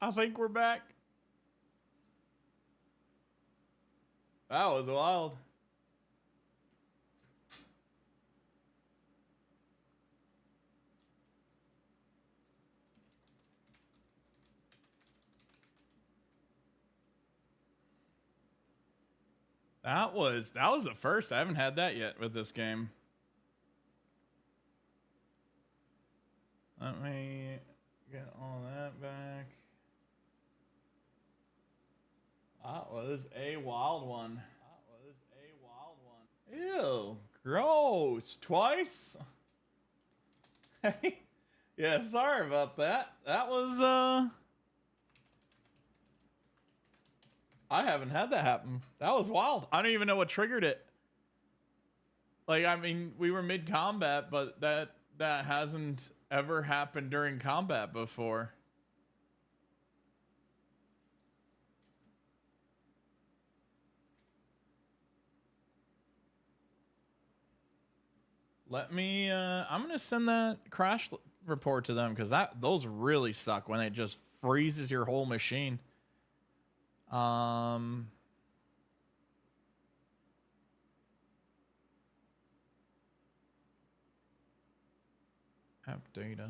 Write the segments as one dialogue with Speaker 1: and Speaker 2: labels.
Speaker 1: I think we're back. That was wild. That was the first. I haven't had that yet with this game. Let me get all that back. That was a wild one. Ew, gross. Twice? Hey. Yeah, sorry about that. That was I haven't had that happen. That was wild. I don't even know what triggered it. Like, I mean, we were mid-combat, but that hasn't ever happened during combat before. Let me I'm gonna send that crash report to them, because those really suck when it just freezes your whole machine. App data,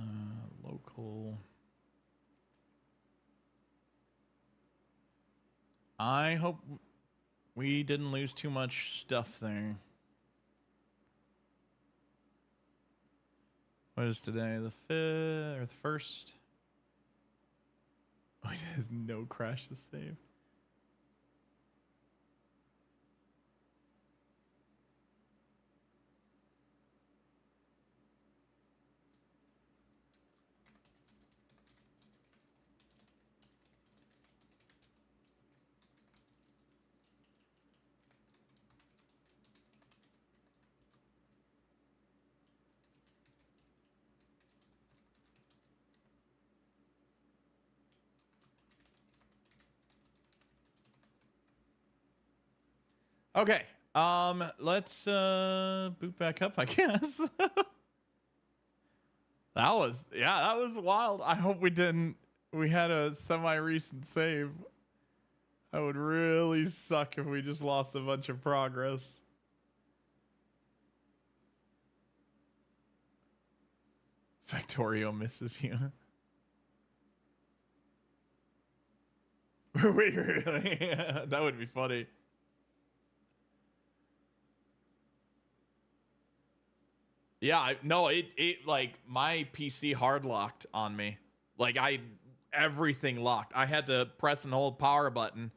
Speaker 1: local. I hope we didn't lose too much stuff there. What is today? The 5th or the 1st? Oh, it has no crash to save. Okay. Let's boot back up, I guess. that was wild. I hope we had a semi-recent save. That would really suck if we just lost a bunch of progress. Factorio misses you. Wait, really? That would be funny. Yeah, it like my PC hard locked on me. Like everything locked. I had to press and hold power button.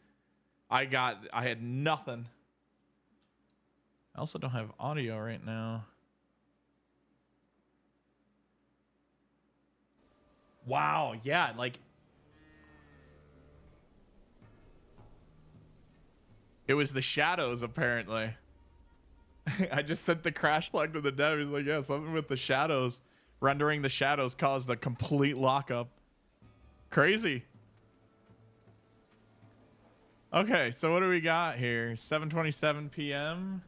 Speaker 1: I had nothing. I also don't have audio right now. Wow, yeah, like it was the shadows apparently. I just sent the crash log to the dev. He's like, yeah, something with the shadows. Rendering the shadows caused a complete lockup. Crazy. Okay, so what do we got here? 7:27 p.m.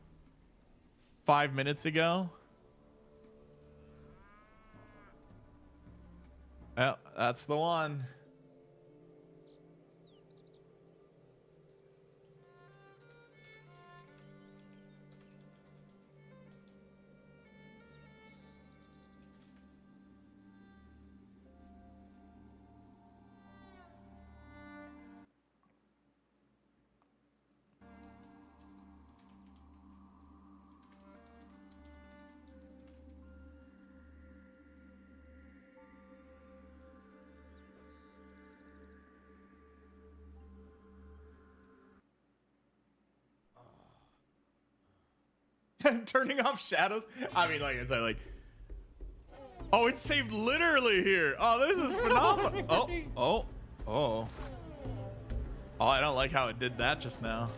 Speaker 1: 5 minutes ago. Well, that's the one. Turning off shadows. I mean, like I said, like, oh, it's saved literally here. Oh, this is phenomenal. Oh, I don't like how it did that just now.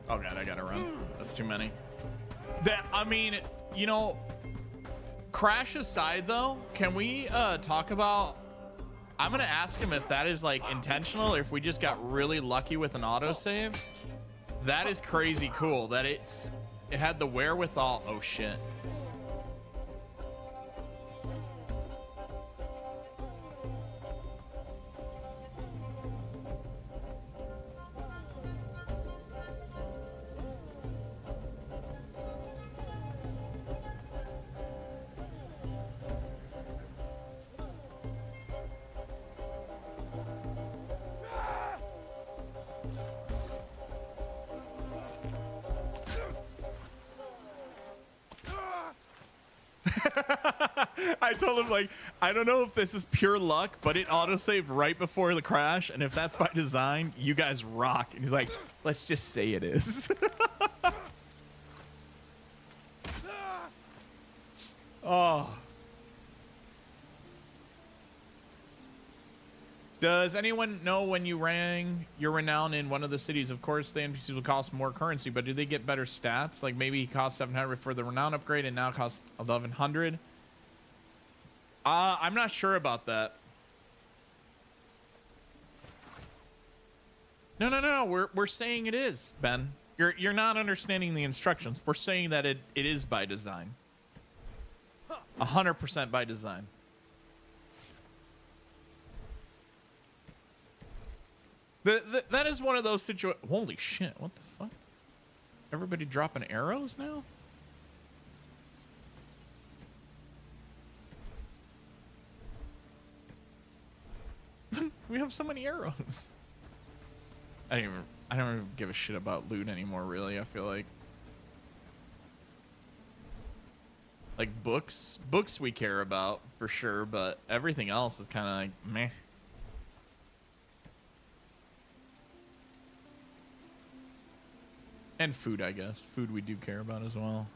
Speaker 1: Oh god, I gotta run. That's too many. I mean, you know, Crash aside, though, can we talk about? I'm gonna ask him if that is like intentional or if we just got really lucky with an autosave. That is crazy cool that it had the wherewithal. Oh shit. I told him, like, I don't know if this is pure luck, but it autosaved right before the crash, and if that's by design, you guys rock. And he's like, let's just say it is. Oh. Does anyone know when you rang your renown in one of the cities? Of course, the NPCs will cost more currency, but do they get better stats? Like maybe he cost 700 for the renown upgrade and now costs 1100. I'm not sure about that. No. We're saying it is, Ben. You're not understanding the instructions. We're saying that it is by design. 100% by design. That is one of those situations. Holy shit! What the fuck? Everybody dropping arrows now? We have so many arrows. I don't even give a shit about loot anymore. Really, I feel like books we care about for sure, but everything else is kind of like meh. And food, I guess. Food we do care about as well.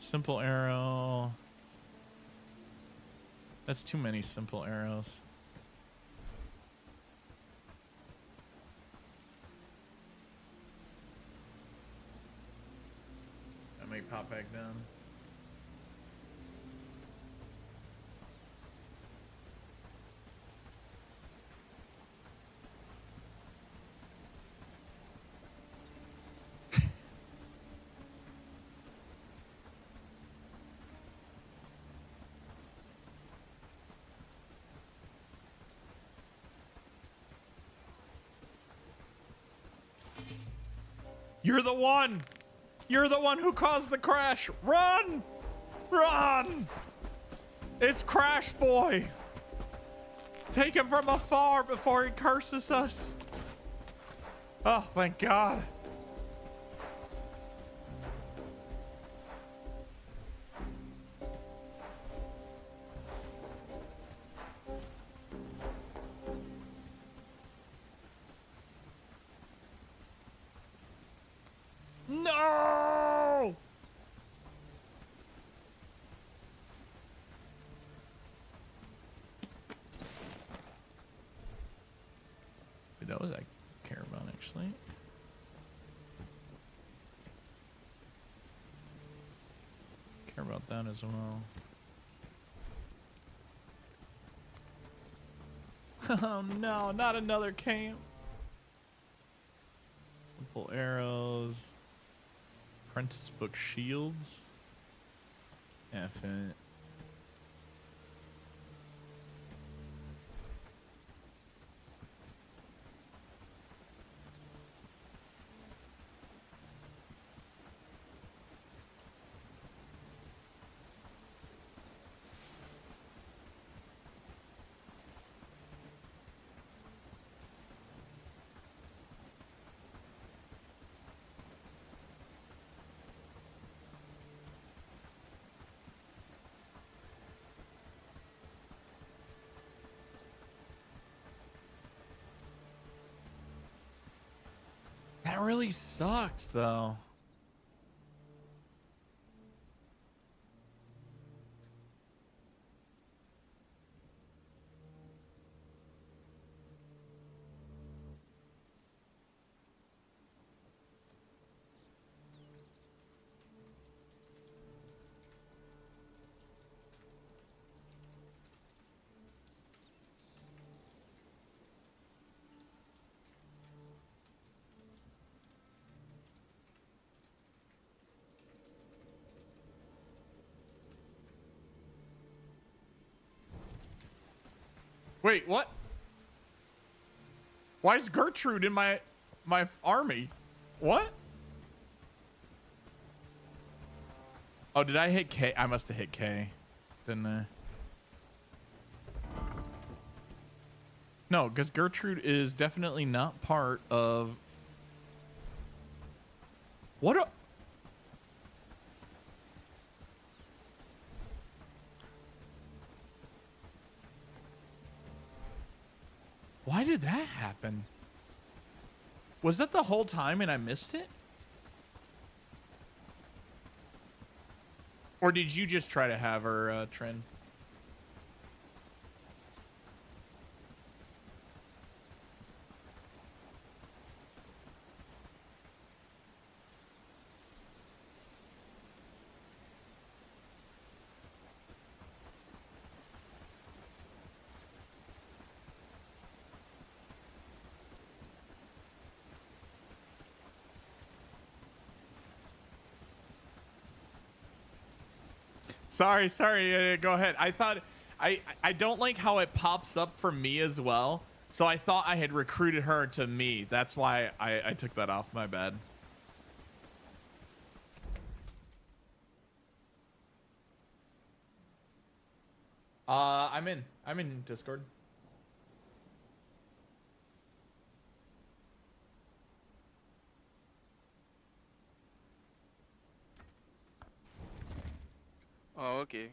Speaker 1: Simple arrow. That's too many simple arrows. I may pop back down. You're the one! You're the one who caused the crash! Run! Run! It's Crash Boy! Take him from afar before he curses us! Oh, thank God. No! That was a caravan, actually. Care about that as well. Oh no, not another camp. Simple arrows. Apprentice book shields. F it. That really sucks, though. Wait, what? Why is Gertrude in my army? What? Oh, did I hit K? I must have hit K, didn't I? No, because Gertrude is definitely not part of... What a... Why did that happen? Was that the whole time and I missed it? Or did you just try to have her, Trin? Sorry, go ahead. I thought I don't like how it pops up for me as well. So I thought I had recruited her to me. That's why I took that off. My bad. I'm in Discord.
Speaker 2: Oh, okay.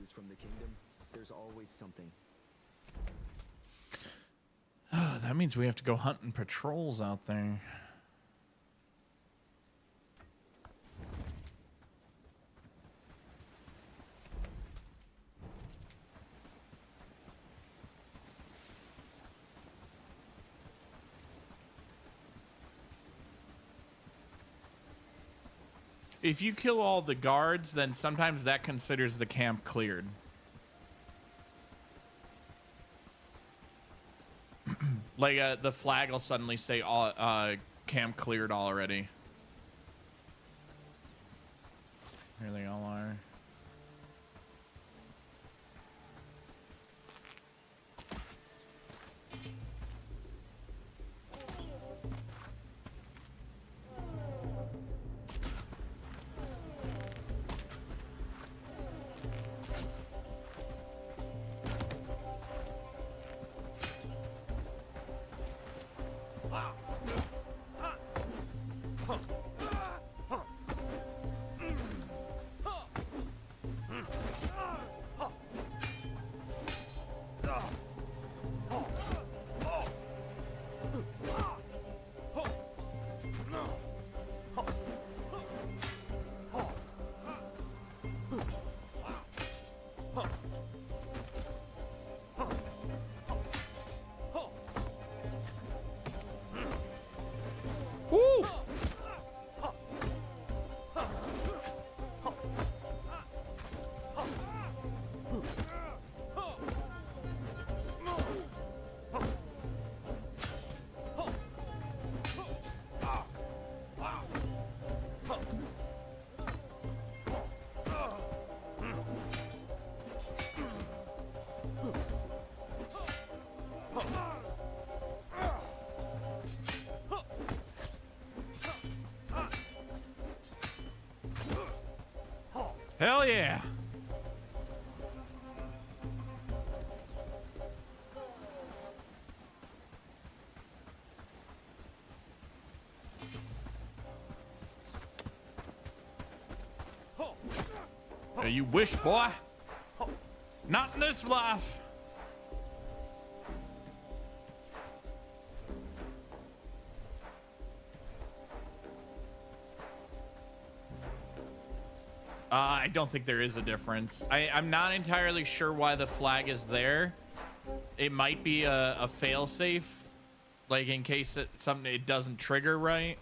Speaker 3: News from the kingdom, there's always something.
Speaker 1: Oh, that means we have to go hunting patrols out there. If you kill all the guards, then sometimes that considers the camp cleared. Like the flag will suddenly say all camp cleared already. Here they all are. Hell yeah. Yeah, you wish, boy. Not in this life. I don't think there is a difference. I'm not entirely sure why the flag is there. It might be a fail-safe, like in case it doesn't trigger right.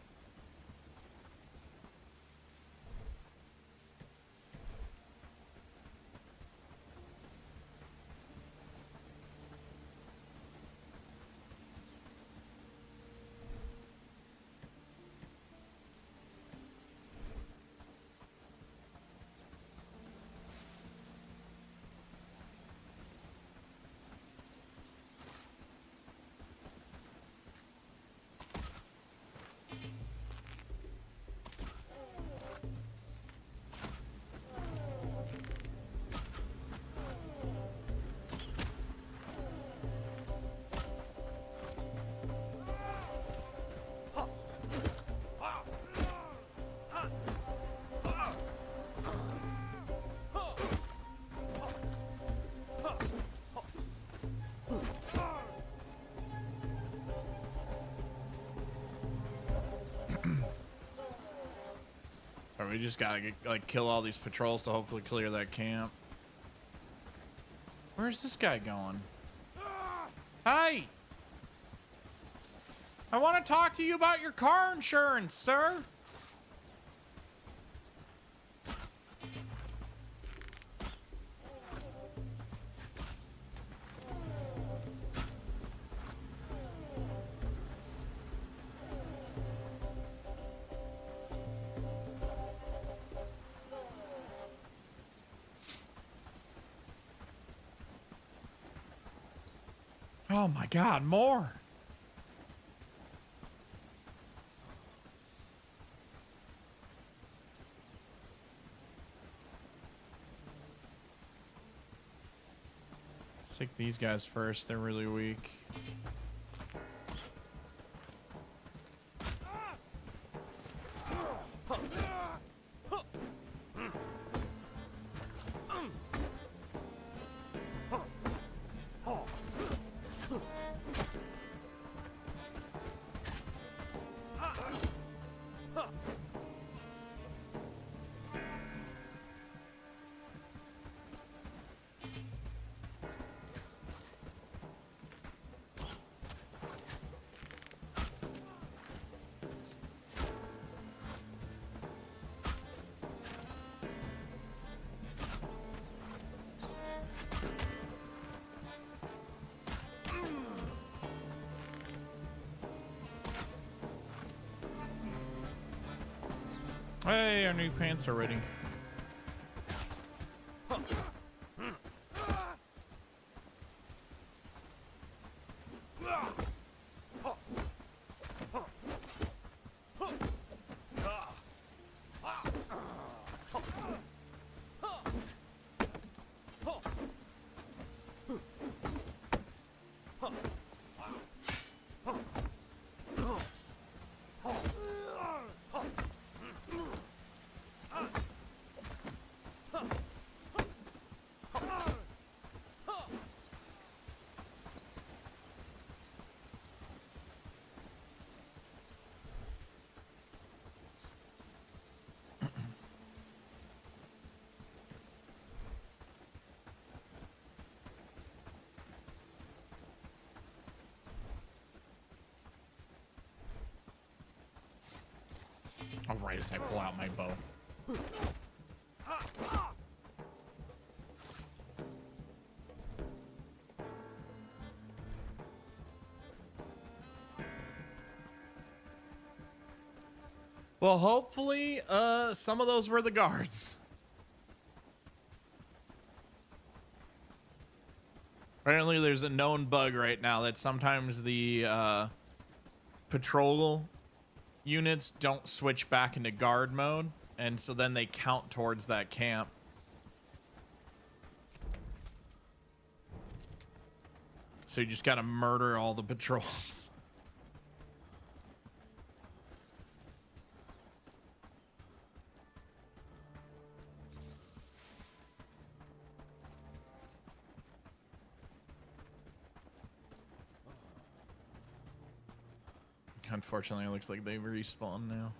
Speaker 1: We just gotta kill all these patrols to hopefully clear that camp. Where's this guy going? Hey! I want to talk to you about your car insurance, sir. Oh my God, more. Let's take these guys first. They're really weak. Hey, our new pants are ready. All right, as I pull out my bow. Well, hopefully, some of those were the guards. Apparently, there's a known bug right now that sometimes the patrol units don't switch back into guard mode, and so then they count towards that camp. So you just gotta murder all the patrols. Unfortunately, it looks like they've respawned now.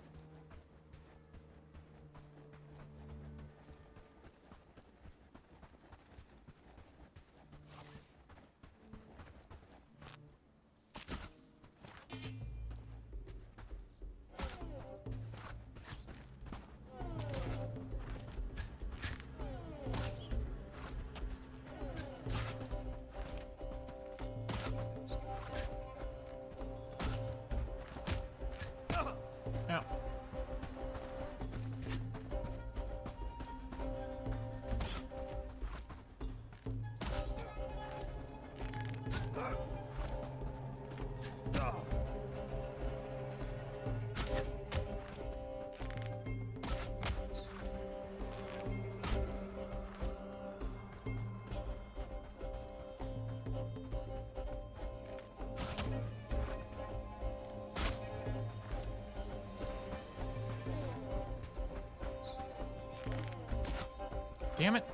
Speaker 1: Damn it.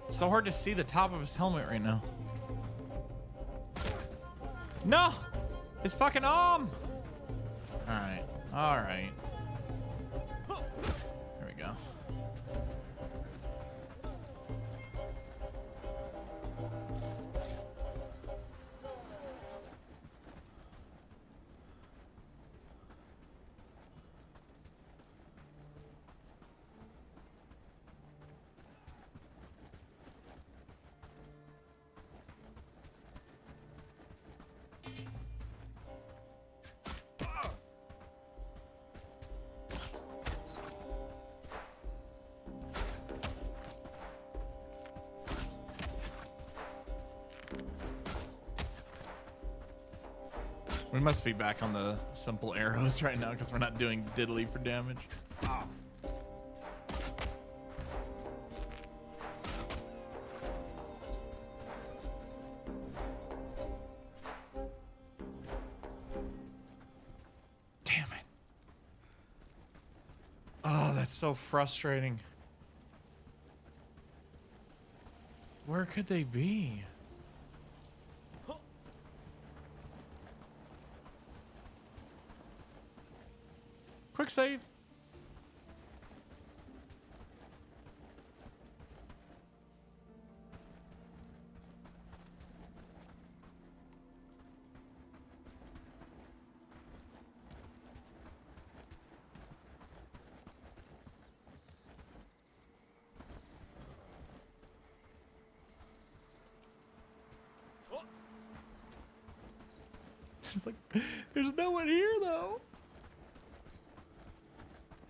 Speaker 1: It's so hard to see the top of his helmet right now. No! His fucking arm! Alright. Alright. There we go. We must be back on the simple arrows right now because we're not doing diddly for damage. Oh. Damn it. Oh, that's so frustrating. Where could they be? Quick save. It's like, there's no one here though.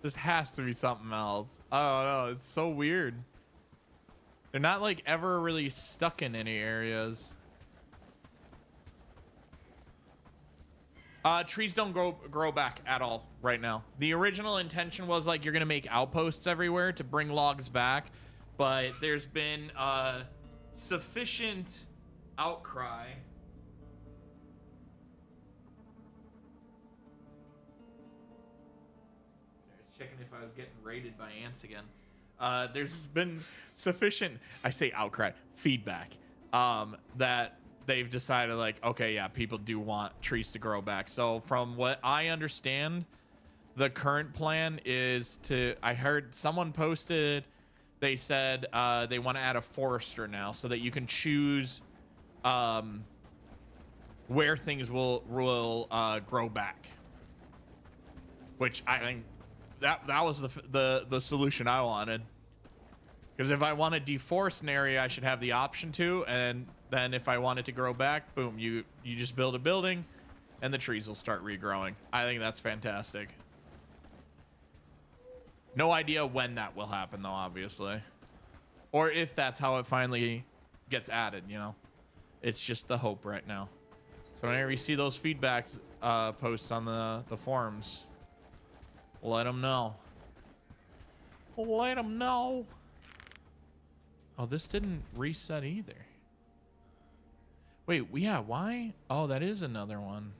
Speaker 1: This has to be something else. Oh no, it's so weird. They're not like ever really stuck in any areas. Trees don't grow back at all right now. The original intention was like you're gonna make outposts everywhere to bring logs back, but there's been sufficient outcry. Checking if I was getting raided by ants again. There's been sufficient, I say outcry, feedback, that they've decided like, okay, yeah, people do want trees to grow back. So from what I understand, the current plan is to, I heard someone posted, they said they want to add a forester now so that you can choose where things will grow back. Which I think that was the solution I wanted, because if I want to deforest an area, I should have the option to, and then if I want it to grow back, boom, you just build a building and the trees will start regrowing. I think that's fantastic. No idea when that will happen though, obviously, or if that's how it finally gets added, you know. It's just the hope right now. So whenever you see those feedbacks posts on the forums, let them know. Let them know. Oh, this didn't reset either. Wait, yeah, why? Oh, that is another one.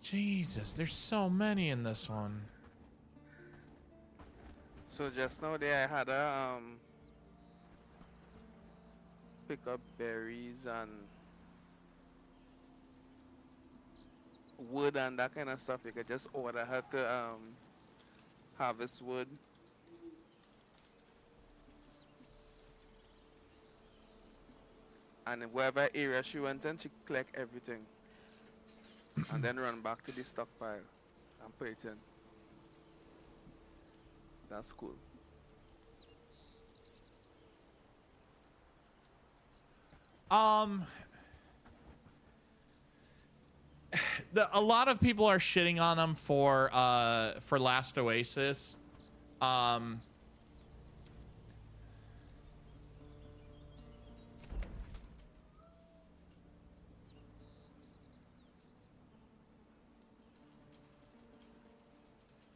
Speaker 1: Jesus, there's so many in this one.
Speaker 2: So just now there I had a pick up berries and wood and that kind of stuff. You could just order her to harvest wood. And in wherever area she went in, she collect everything. And then run back to the stockpile and put it in. That's cool.
Speaker 1: A lot of people are shitting on them for Last Oasis.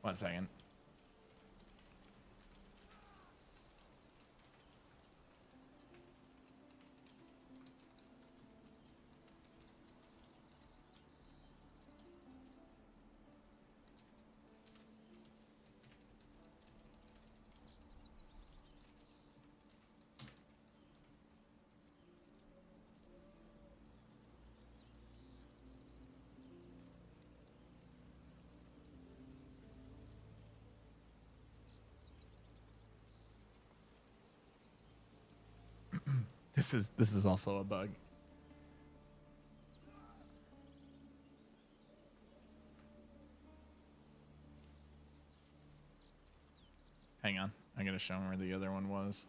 Speaker 1: One second. This is also a bug. Hang on. I'm going to show him where the other one was.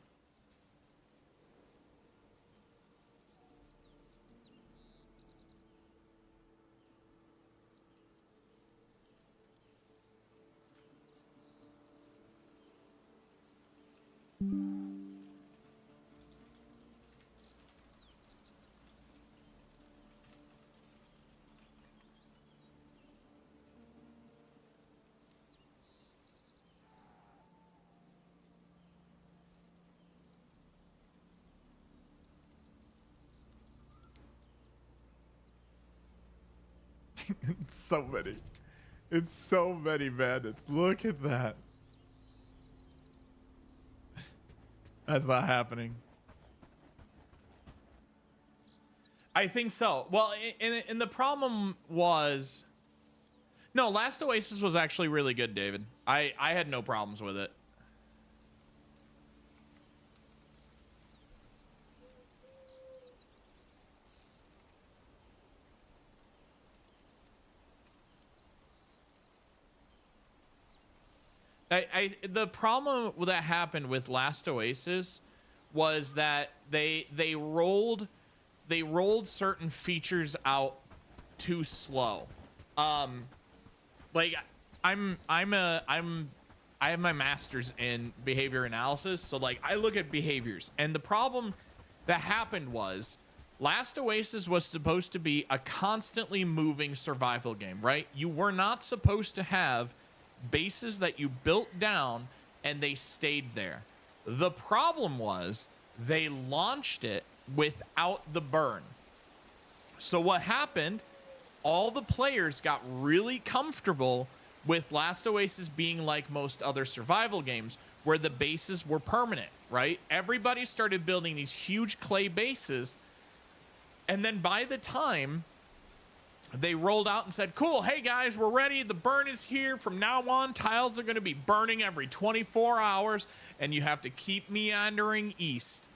Speaker 1: It's so many. It's so many bandits. Look at that. That's not happening. I think so. Well, and the problem was... No, Last Oasis was actually really good, David. I had no problems with it. The problem that happened with Last Oasis was that they rolled certain features out too slow. Like I have my master's in behavior analysis, so like I look at behaviors, and the problem that happened was Last Oasis was supposed to be a constantly moving survival game, right? You were not supposed to have bases that you built down and they stayed there. The problem was they launched it without the burn. So what happened, all the players got really comfortable with Last Oasis being like most other survival games where the bases were permanent, right? Everybody started building these huge clay bases, and then by the time they rolled out and said, cool, hey guys, we're ready. The burn is here. From now on, tiles are going to be burning every 24 hours, and you have to keep meandering east.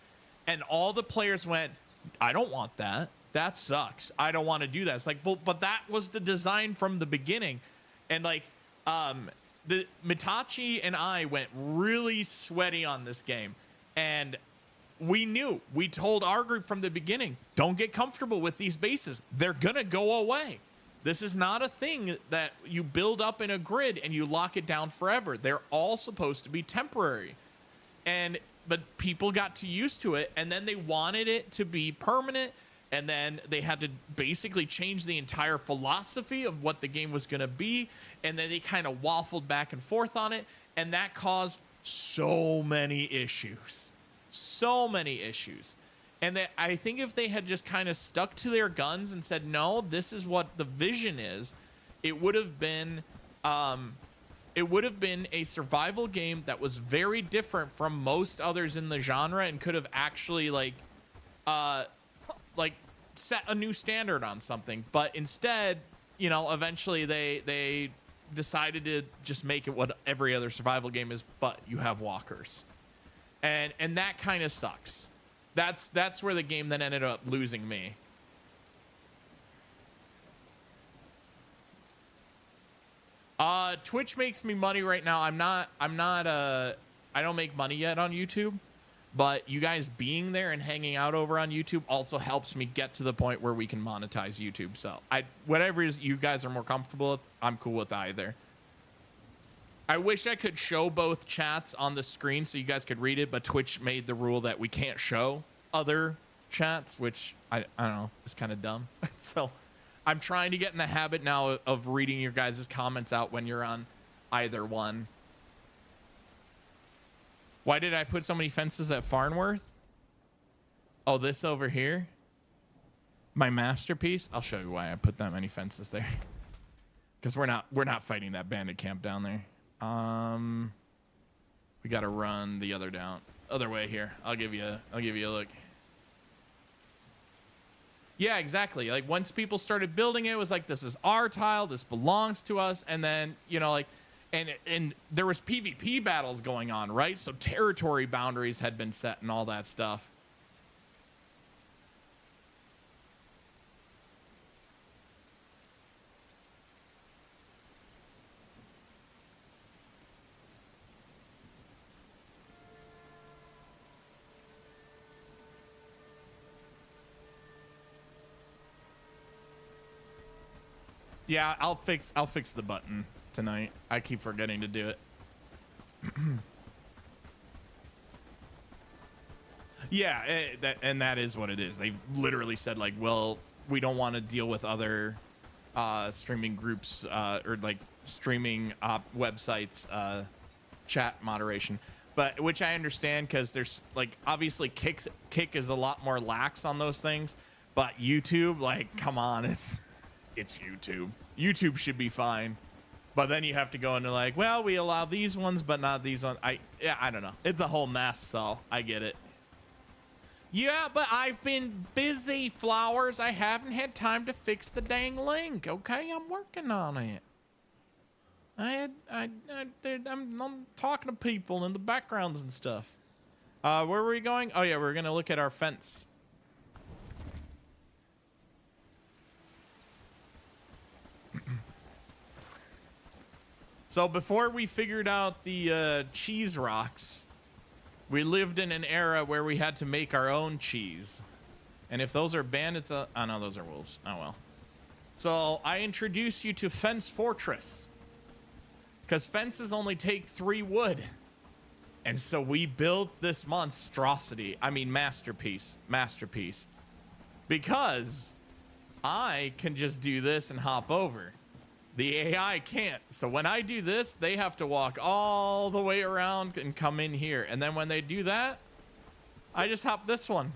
Speaker 1: And all the players went, I don't want that. That sucks. I don't want to do that. It's like, well, but that was the design from the beginning. And like, the Mitachi and I went really sweaty on this game. And we told our group from the beginning, don't get comfortable with these bases. They're going to go away. This is not a thing that you build up in a grid and you lock it down forever. They're all supposed to be temporary. But people got too used to it, and then they wanted it to be permanent, and then they had to basically change the entire philosophy of what the game was going to be, and then they kind of waffled back and forth on it, and that caused so many issues. So many issues. And that I think if they had just kind of stuck to their guns and said, no, this is what the vision is, it would have been a survival game that was very different from most others in the genre and could have actually like set a new standard on something. But instead, you know, eventually they decided to just make it what every other survival game is, but you have walkers. And that kind of sucks. That's where the game then ended up losing me. Twitch makes me money right now. I don't make money yet on YouTube, but you guys being there and hanging out over on YouTube also helps me get to the point where we can monetize YouTube. So whatever you guys are more comfortable with, I'm cool with either. I wish I could show both chats on the screen so you guys could read it, but Twitch made the rule that we can't show other chats, which I don't know, is kind of dumb. So I'm trying to get in the habit now of reading your guys' comments out when you're on either one. Why did I put so many fences at Farnworth? Oh, this over here? My masterpiece? I'll show you why I put that many fences there. Because we're not fighting that bandit camp down there. We gotta run the other way here. I'll give you a look. Yeah, exactly. Like once people started building it, it was like, this is our tile, this belongs to us. And then, you know, like, and there was PvP battles going on, right? So territory boundaries had been set and all that stuff. Yeah, I'll fix the button tonight. I keep forgetting to do it. Yeah, that is what it is. They literally said like, well, we don't want to deal with other streaming groups or like streaming websites chat moderation. But which I understand because there's like obviously Kick is a lot more lax on those things, but YouTube, like, come on, it's YouTube. YouTube should be fine. But then you have to go into like, well, we allow these ones, but not these ones. I don't know. It's a whole mess, so I get it. Yeah, but I've been busy, Flowers. I haven't had time to fix the dang link. Okay, I'm working on it. I'm talking to people in the backgrounds and stuff. Where were we going? Oh yeah, we're gonna look at our fence. So before we figured out the cheese rocks, we lived in an era where we had to make our own cheese. And if those are bandits, oh no, those are wolves. Oh well. So I introduce you to Fence Fortress. Because fences only take 3 wood. And so we built this monstrosity. I mean, masterpiece. Because I can just do this and hop over. The AI can't. So when I do this, they have to walk all the way around and come in here. And then when they do that, I just hop this one.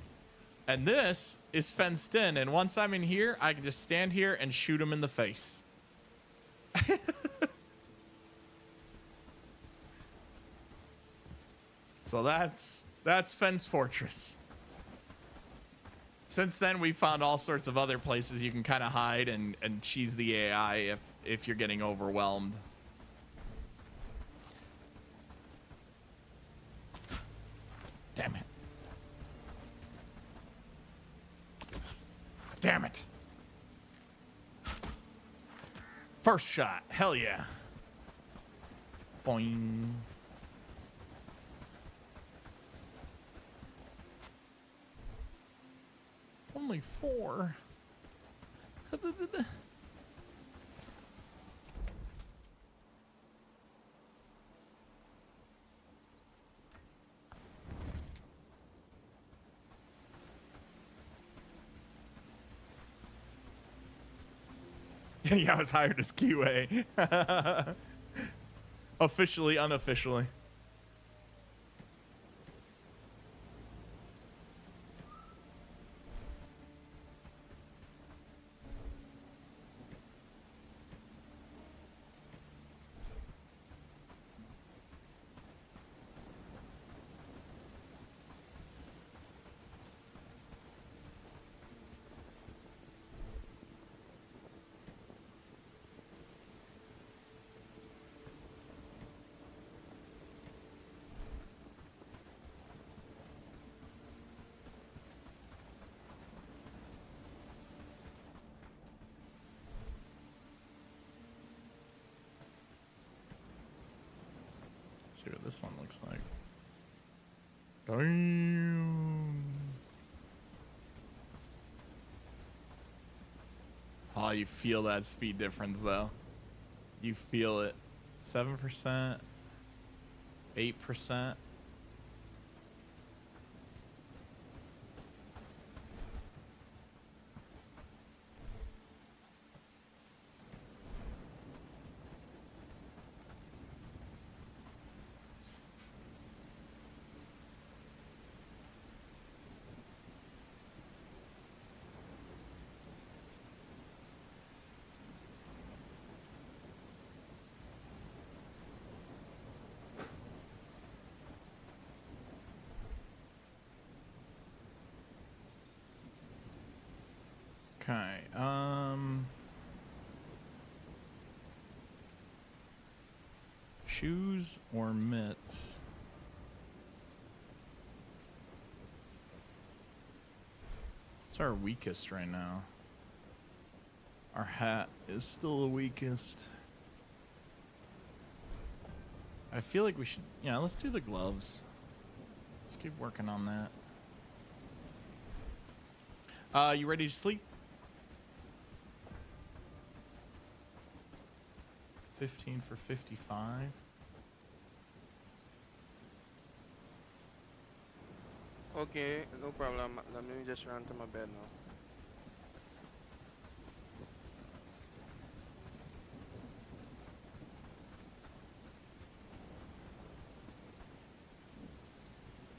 Speaker 1: And this is fenced in. And once I'm in here, I can just stand here and shoot them in the face. So that's Fence Fortress. Since then, we found all sorts of other places you can kind of hide and cheese the AI if you're getting overwhelmed. Damn it. Damn it. First shot. Hell yeah. Boing. Only 4. Yeah, I was hired as QA. Officially, Let's see what this one looks like. Damn. Oh, you feel that speed difference though. You feel it. 7%, 8%. Okay, shoes or mitts? It's our weakest right now. Our hat is still the weakest. I feel like we should, yeah, let's do the gloves. Let's keep working on that. You ready to sleep? 15 for 55.
Speaker 2: Okay, no problem. Let me just run to my bed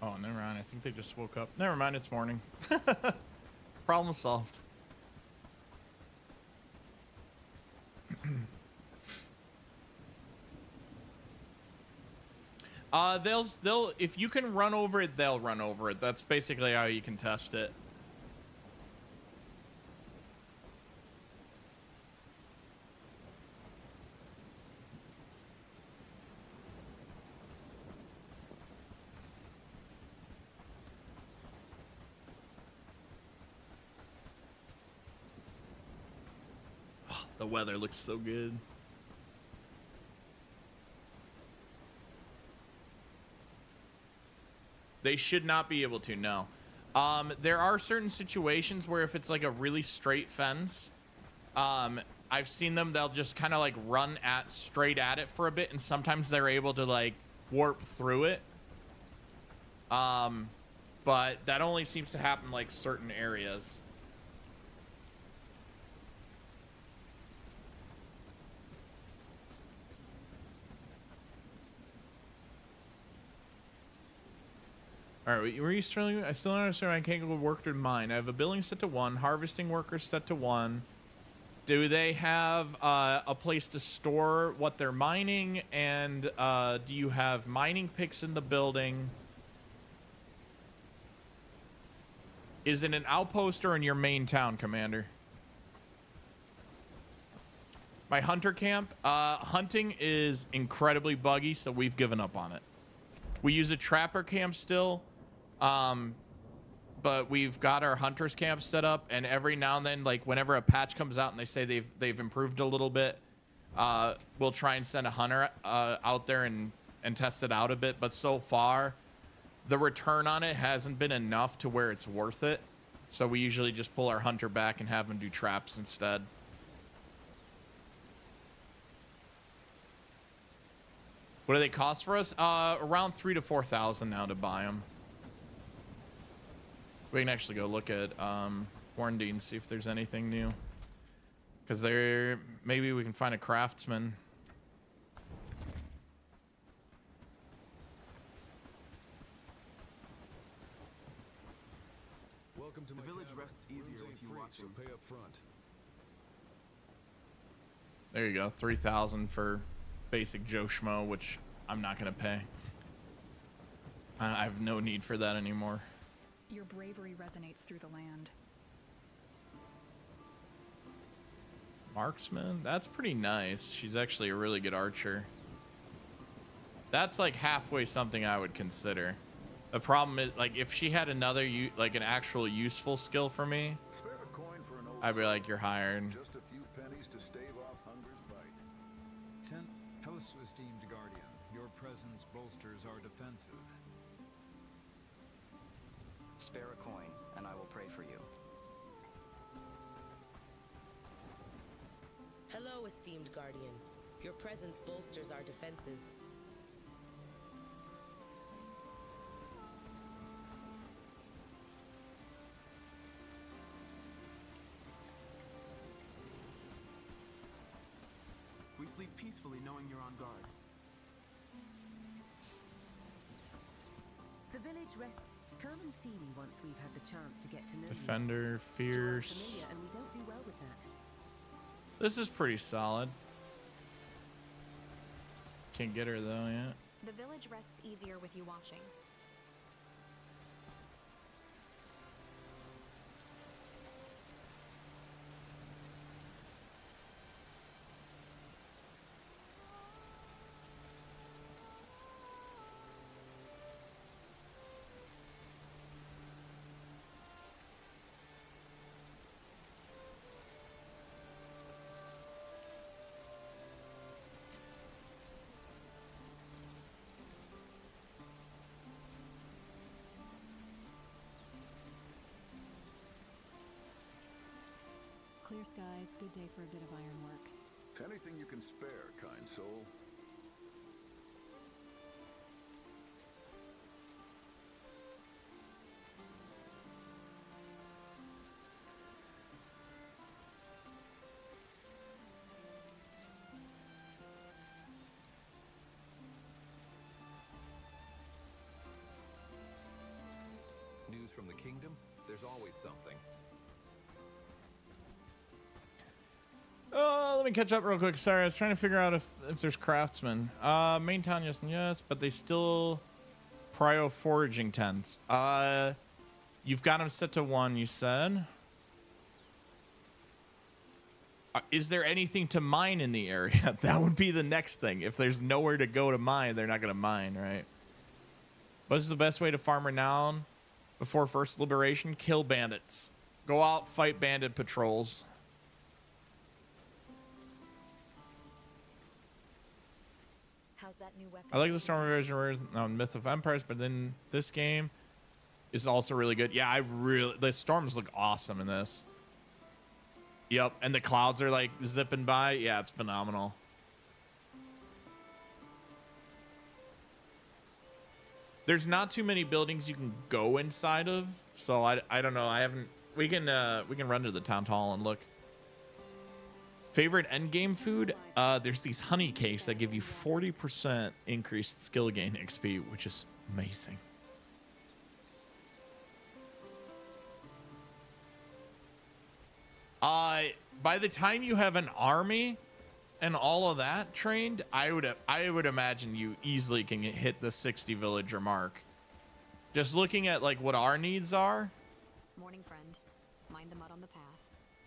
Speaker 2: now.
Speaker 1: Oh, never mind. I think they just woke up. Never mind. It's morning. Problem solved. They'll if you can run over it, they'll run over it. That's basically how you can test it. Oh, the weather looks so good. They should not be able to, no. There are certain situations where if it's like a really straight fence, I've seen them, they'll just kind of like run straight at it for a bit, and sometimes they're able to like warp through it. But that only seems to happen like certain areas. All right, were you struggling? I still don't understand. I can't go work to mine. I have a building set to 1, harvesting workers set to 1. Do they have a place to store what they're mining? And do you have mining picks in the building? Is it an outpost or in your main town, Commander? My hunter camp? Hunting is incredibly buggy, so we've given up on it. We use a trapper camp still. But we've got our hunters camp set up, and every now and then, like whenever a patch comes out and they say they've improved a little bit, we'll try and send a hunter out there and test it out a bit. But so far, the return on it hasn't been enough to where it's worth it. So we usually just pull our hunter back and have him do traps instead. What do they cost for us? Around 3,000 to 4,000 now to buy them. We can actually go look at Warranty and see if there's anything new. Because maybe we can find a craftsman.
Speaker 3: Welcome to the village rests easier with you watching. Pay up front.
Speaker 1: There you go, 3,000 for basic Joe Schmo, which I'm not gonna pay. I have no need for that anymore.
Speaker 4: Your bravery resonates through the land.
Speaker 1: Marksman? That's pretty nice. She's actually a really good archer. That's like halfway something I would consider. The problem is, like, if she had another, like an actual useful skill for me,
Speaker 5: Spare a coin for an old
Speaker 1: I'd be like, you're hired.
Speaker 5: just a few pennies to stave off hunger's bite.
Speaker 6: Hellas esteemed guardian,
Speaker 5: Your presence bolsters our defensive.
Speaker 3: Spare a coin, and I will pray for you.
Speaker 6: Hello, esteemed Guardian. Your presence bolsters our defenses.
Speaker 7: We sleep peacefully knowing you're on guard.
Speaker 8: The village rest. Come and see me once we've had the chance to get to know
Speaker 1: Defender,
Speaker 8: you. You're
Speaker 1: fierce.
Speaker 8: unfamiliar, and we don't do well with that.
Speaker 1: This is pretty solid. Can't get her though yet.
Speaker 4: The village rests easier with you watching.
Speaker 9: Clear skies, good day for a bit of ironwork.
Speaker 10: Anything you can spare, kind soul.
Speaker 11: News from the kingdom? There's always something.
Speaker 1: Let me catch up real quick. Sorry, I was trying to figure out if there's craftsmen. Main town, yes and yes, but they still prio foraging tents. You've got them set to 1, you said. Is there anything to mine in the area? That would be the next thing. If there's nowhere to go to mine, they're not going to mine, right? What is the best way to farm renown before first liberation? Kill bandits. Go out, fight bandit patrols.
Speaker 4: How's that new weapon?
Speaker 1: I like the Storm version on Myth of Empires, but then this game is also really good. Yeah, the storms look awesome in this. Yep, and the clouds are like zipping by. Yeah, it's phenomenal. There's not too many buildings you can go inside of, so I don't know. We can run to the town hall and look. Favorite endgame food? There's these honey cakes that give you 40% increased skill gain XP, which is amazing. By the time you have an army and all of that trained, I would imagine you easily can hit the 60 villager mark. Just looking at like what our needs are.
Speaker 4: Morning, friend. Mind the mud on the path.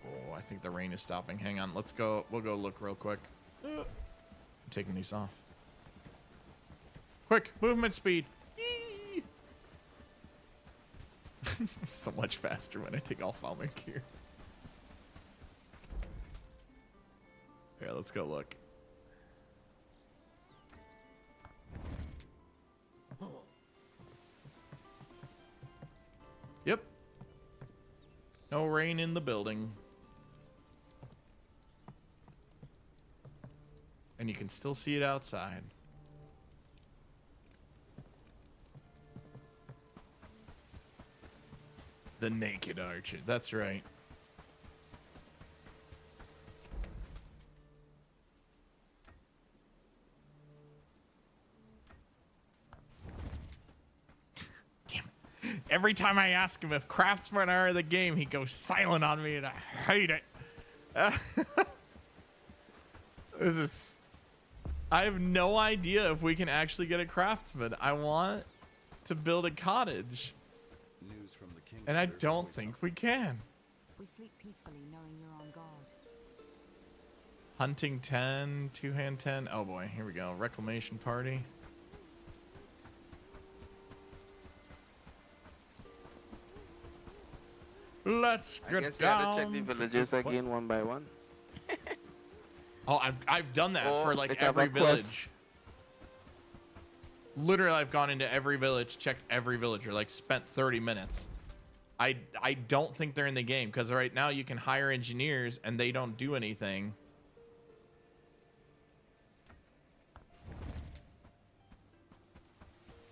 Speaker 1: Oh, I think the rain is stopping. Hang on, let's go. We'll go look real quick. I'm taking these off. Quick movement speed. Yee! So much faster when I take off all my gear. Here, let's go look. Yep. No rain in the building. And you can still see it outside. The naked archer. That's right. Every time I ask him if craftsmen are in the game, he goes silent on me, and I hate it. I have no idea if we can actually get a craftsman. I want to build a cottage,
Speaker 10: News from the kingdom.
Speaker 1: and I don't think we can.
Speaker 9: We sleep peacefully knowing you're on guard.
Speaker 1: Hunting 10, two-hand 10. Oh boy, here we go. Reclamation party. Let's
Speaker 2: I
Speaker 1: get
Speaker 2: guess you have
Speaker 1: down.
Speaker 2: to check the villages again one by one.
Speaker 1: Oh, I've done that
Speaker 2: Oh,
Speaker 1: for like
Speaker 2: they have
Speaker 1: every
Speaker 2: a quest.
Speaker 1: village. Literally, I've gone into every village, checked every villager, like spent 30 minutes. I don't think they're in the game because right now you can hire engineers and they don't do anything.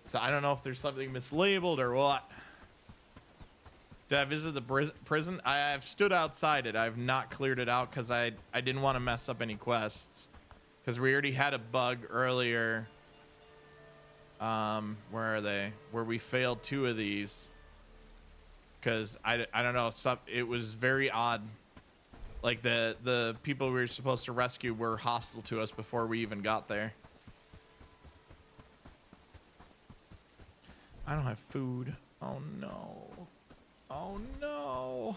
Speaker 1: So I don't know if there's something mislabeled or what. Did I visit the prison? I have stood outside it. I have not cleared it out because I didn't want to mess up any quests. Because we already had a bug earlier. Where are they? Where we failed 2 of these. Because I don't know. It was very odd. Like the people we were supposed to rescue were hostile to us before we even got there. I don't have food. Oh no. Oh no.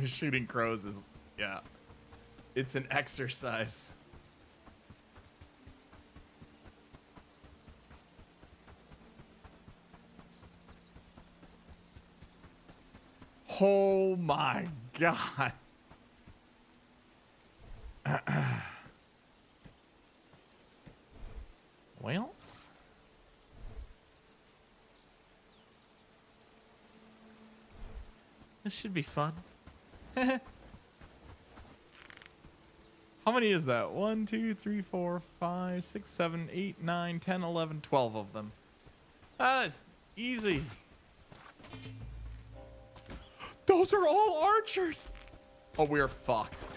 Speaker 1: Shooting crows is, yeah, it's an exercise. Oh my God. Well, this should be fun. How many is that? 1, 2, 3, 4, 5, 6, 7, 8, 9, 10, 11, 12 of them. That's easy. Those are all archers. Oh, we're fucked.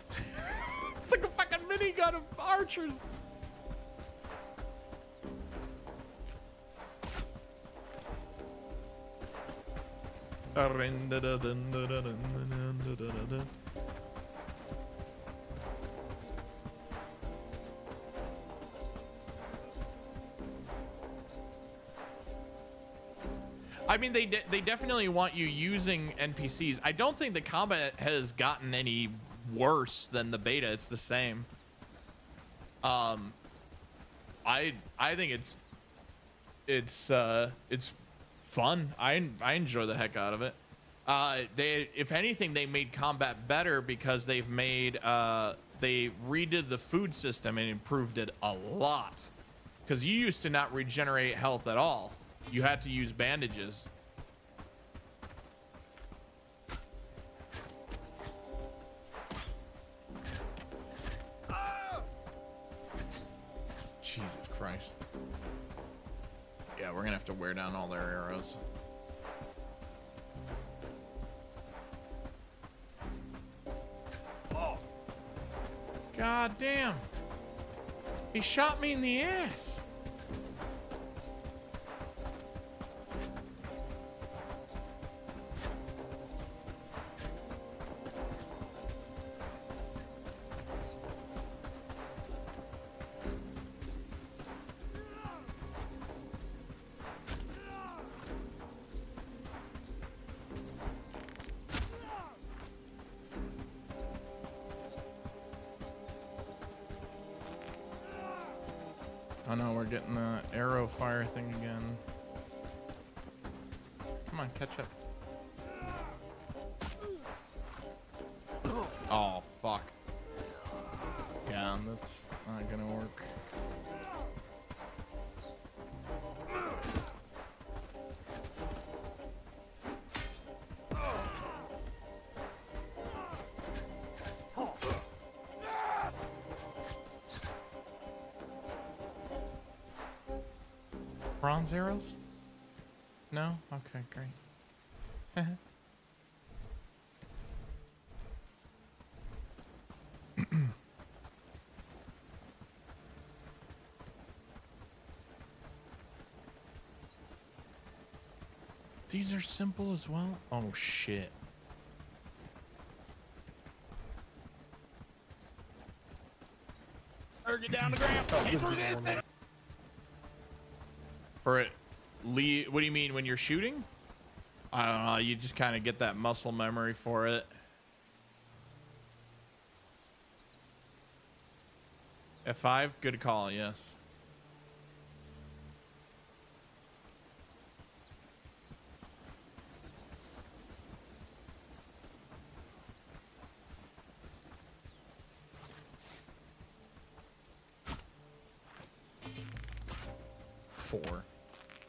Speaker 1: It's like a fucking minigun of archers. I mean, they definitely want you using NPCs. I don't think the combat has gotten any worse than the beta. It's the same. I think it's fun. I enjoy the heck out of it. If anything, they made combat better because they've made they redid the food system and improved it a lot. Because you used to not regenerate health at all. You had to use bandages. Jesus Christ. Yeah, we're gonna have to wear down all their arrows. Oh. God damn. He shot me in the ass. Oh no, we're getting the arrow fire thing again. Come on, catch up. Oh, fuck. Yeah, that's not gonna work. Bronze arrows? No? Okay, great. These are simple as well? Oh, shit.
Speaker 12: Get down the ground. Hit resistance.
Speaker 1: For it, Lee, what do you mean when you're shooting? I don't know. You just kind of get that muscle memory for it. F5, good call, yes.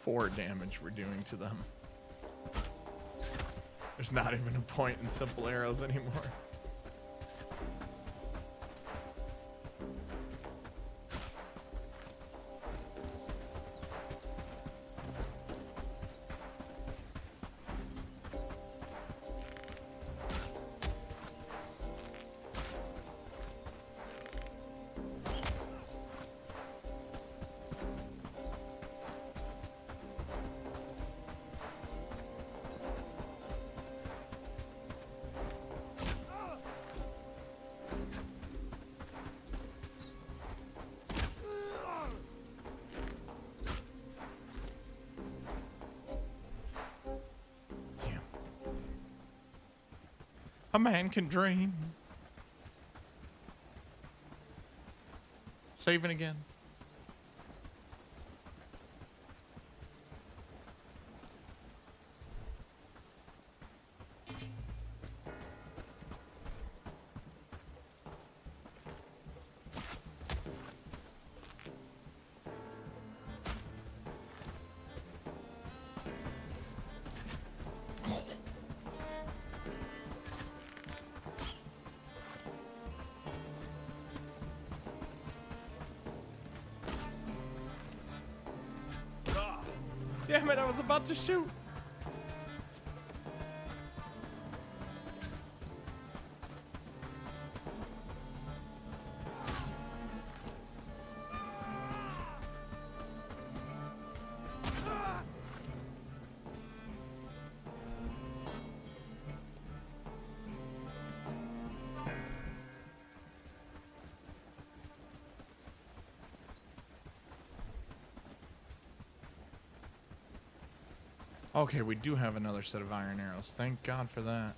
Speaker 1: Four damage we're doing to them. There's not even a point in simple arrows anymore. A man can dream. Saving again. Damn it, I was about to shoot. Okay, we do have another set of iron arrows. Thank God for that.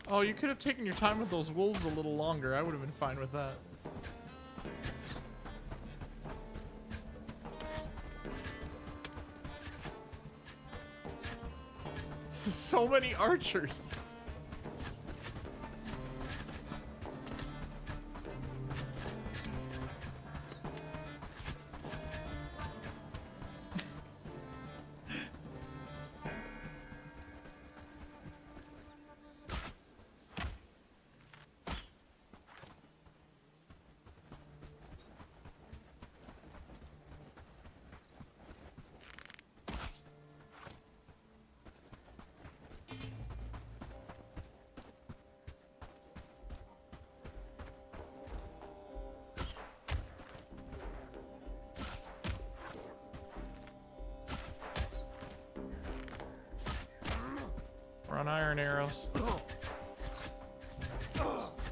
Speaker 1: Oh, you could have taken your time with those wolves a little longer. I would have been fine with that. So many archers. on iron arrows.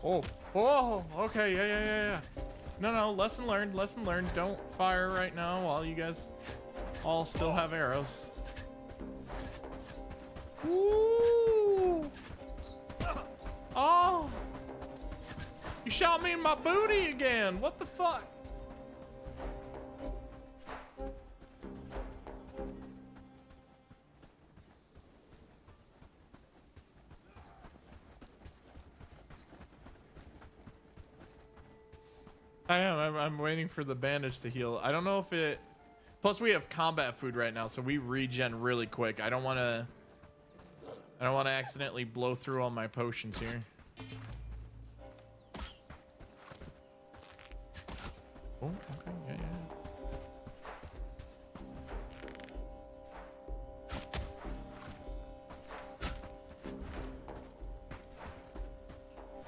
Speaker 1: Oh, oh, okay, yeah. No, lesson learned, lesson learned. Don't fire right now while you guys all still have arrows. Ooh. Oh. You shot me in my booty again. What the fuck? I am. I'm waiting for the bandage to heal. I don't know if it... Plus, we have combat food right now, so we regen really quick. I don't want to accidentally blow through all my potions here. Oh, okay. Yeah.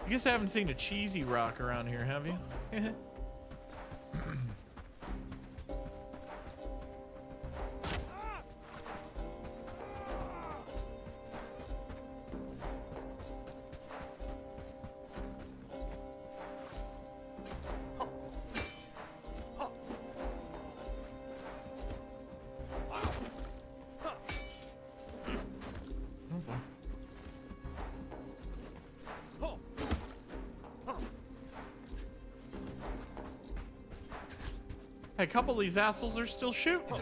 Speaker 1: You guys haven't seen a cheesy rock around here, have you? Hey, a couple of these assholes are still shooting.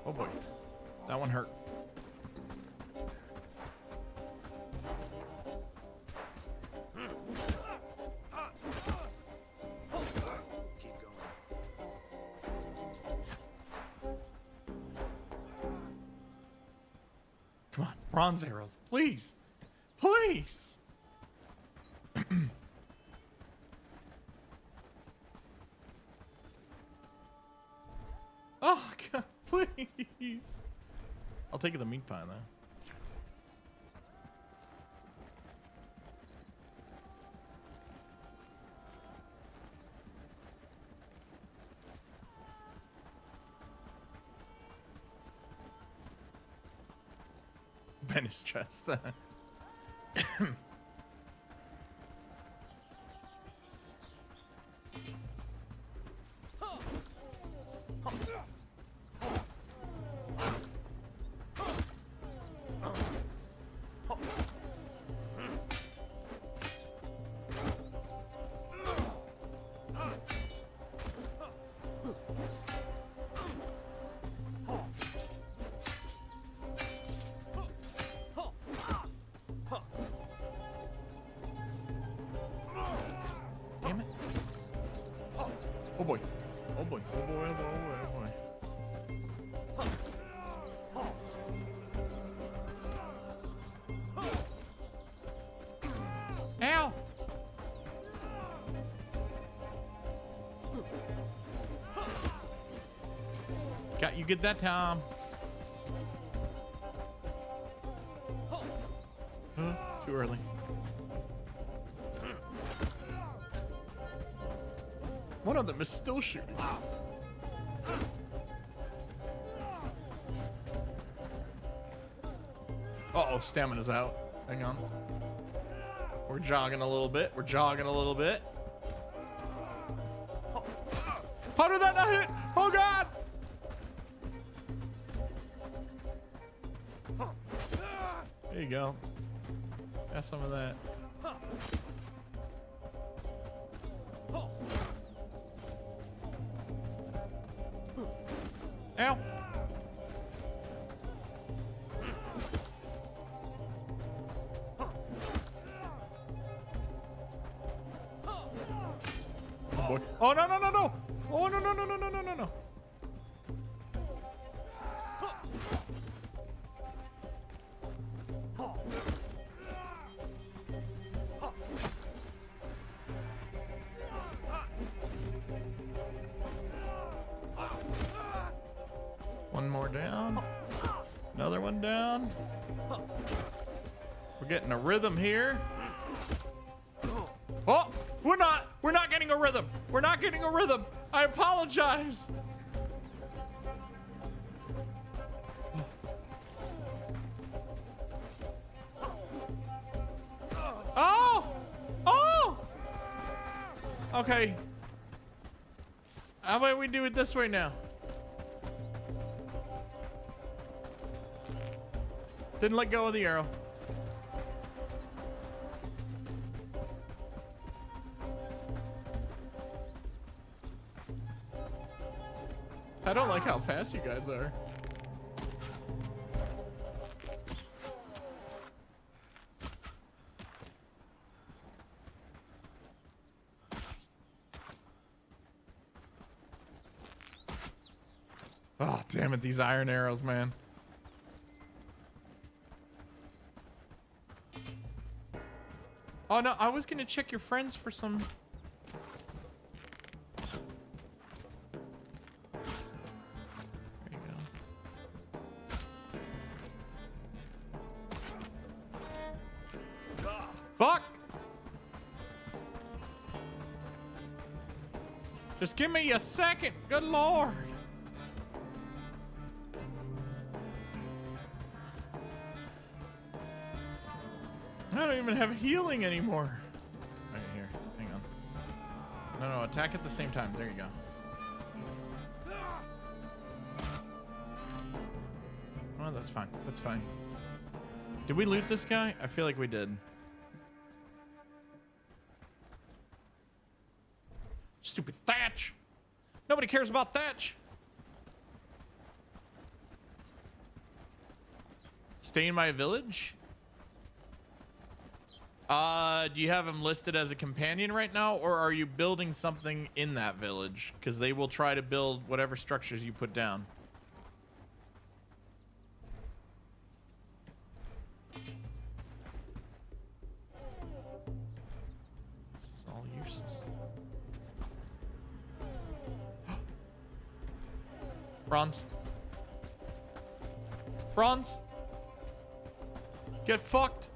Speaker 1: Oh boy, that one hurt.
Speaker 3: Keep going.
Speaker 1: Come on, bronze arrows, please, please. Oh God, please. I'll take the meat pie though. Ben's chest. Damn it. Oh boy. Oh boy. Oh boy. Oh boy. Oh boy. Oh boy. Ow. Got you good that time. Too early. One of them is still shooting. Uh-oh, stamina's out. Hang on. We're jogging a little bit. We're jogging a little bit. How did that not hit? Oh God! There you go. Got some of that. Ow. Oh boy. Oh no no no no! Oh no no no no no no no no! One more down. Another one down. We're getting a rhythm here. Oh, we're not getting a rhythm. We're not getting a rhythm. I apologize. Okay. How about we do it this way now? Didn't let go of the arrow. I don't like how fast you guys are. Oh, damn it, these iron arrows, man. Oh, no, I was gonna check your friends for some... There you go. Fuck! Just give me a second, good lord. I don't even have healing anymore. Right here, hang on. No, attack at the same time. There you go. Oh, that's fine. That's fine. Did we loot this guy? I feel like we did. Stupid Thatch. Nobody cares about Thatch. Stay in my village? Do you have him listed as a companion right now, or are you building something in that village? Because they will try to build whatever structures you put down. This is all useless. Bronze. Bronze. Get fucked.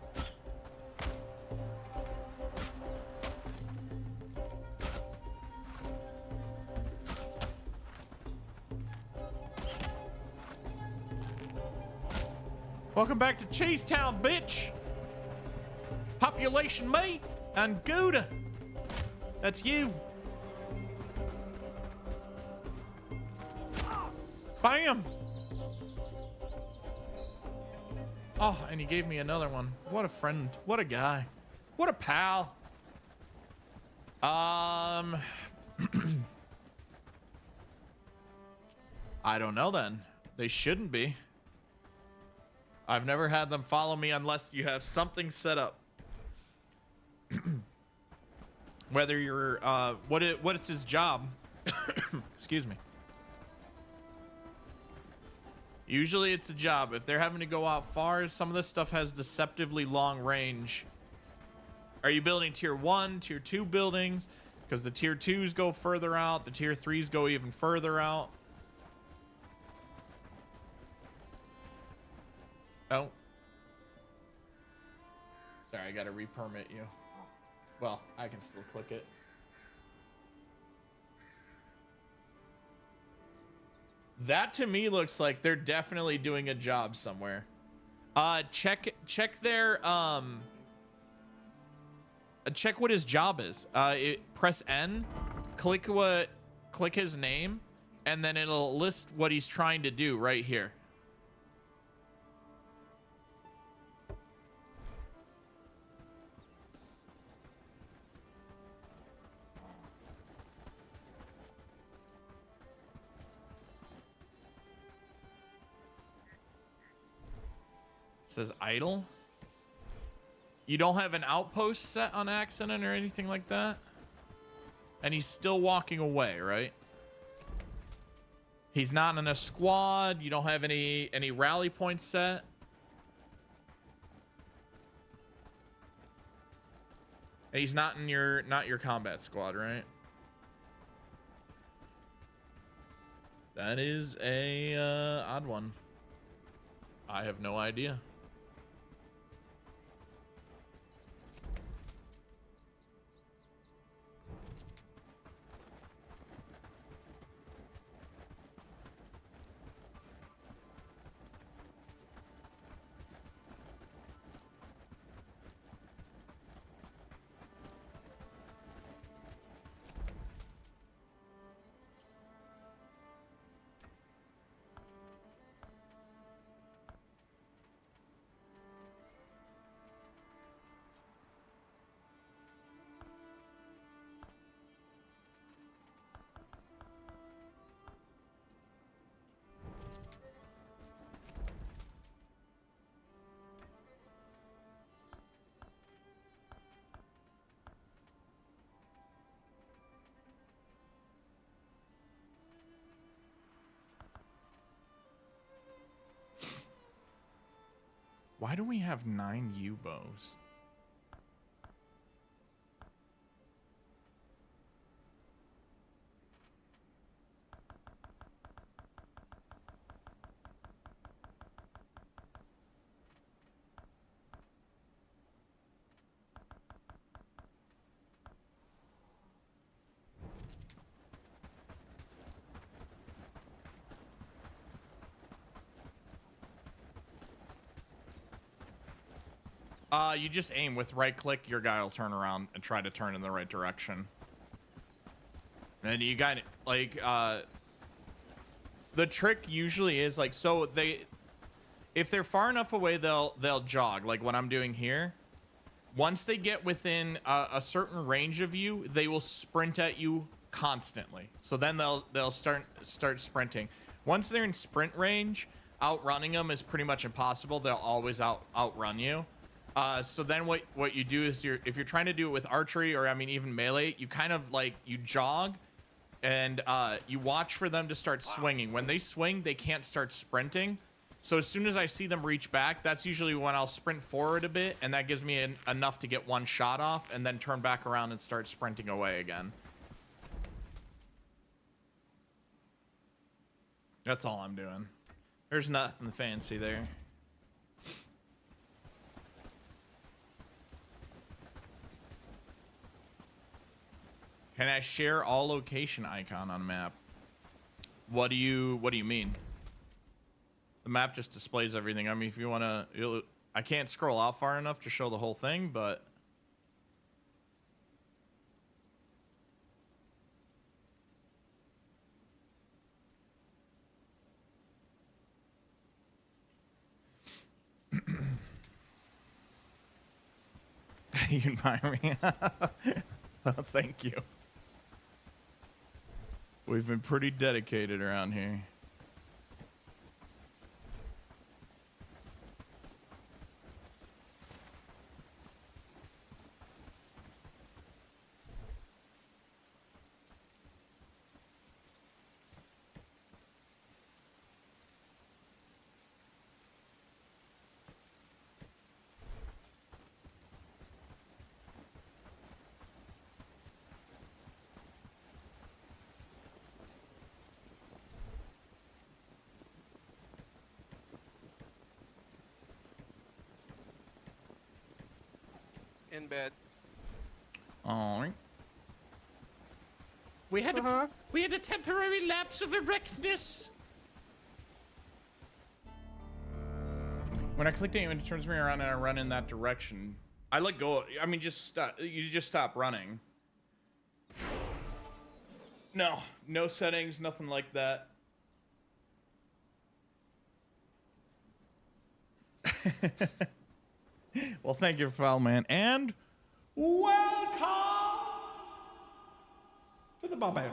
Speaker 1: Welcome back to Chasetown, bitch. Population me and Gouda. That's you. Bam. Oh, and he gave me another one. What a friend. What a guy. What a pal. I don't know then. They shouldn't be. I've never had them follow me unless you have something set up. Whether you're, what it's his job. Excuse me. Usually it's a job. If they're having to go out far, some of this stuff has deceptively long range. Are you building tier 1, tier 2 buildings? Because the tier 2s go further out. The tier 3s go even further out. Oh. Sorry, I gotta re-permit you. Well, I can still click it. That to me looks like they're definitely doing a job somewhere. Check their check what his job is. Press N, click his name, and then it'll list what he's trying to do right here. It says idle. You don't have an outpost set on accident or anything like that? And he's still walking away, right? He's not in a squad. You don't have any rally points set. And he's not in your combat squad, right? That is a odd one. I have no idea. Why do we have 9 U-bows? You just aim with right click, your guy will turn around and try to turn in the right direction. And you got like the trick usually is like, so if they're far enough away, they'll jog like what I'm doing here. Once they get within a certain range of you, they will sprint at you constantly. So then they'll start sprinting. Once they're in sprint range, outrunning them is pretty much impossible. They'll always outrun you. So then what you do is if you're trying to do it with archery or I mean even melee, you kind of like you jog and you watch for them to start swinging. When they swing, they can't start sprinting. So as soon as I see them reach back, that's usually when I'll sprint forward a bit, and that gives me enough to get one shot off and then turn back around and start sprinting away again. That's all I'm doing. There's nothing fancy there. Can I share all location icon on map? What do you mean? The map just displays everything. I mean, if you want to, I can't scroll out far enough to show the whole thing, but you admire me. Oh, thank you. We've been pretty dedicated around here.
Speaker 2: In bed.
Speaker 1: All right. We had a temporary lapse of erectness. When I click aim, it turns me around and I run in that direction. I let go. I mean, just stop. You just stop running. No settings, nothing like that. Well, thank you, Foul Man, and welcome to the Barbarian.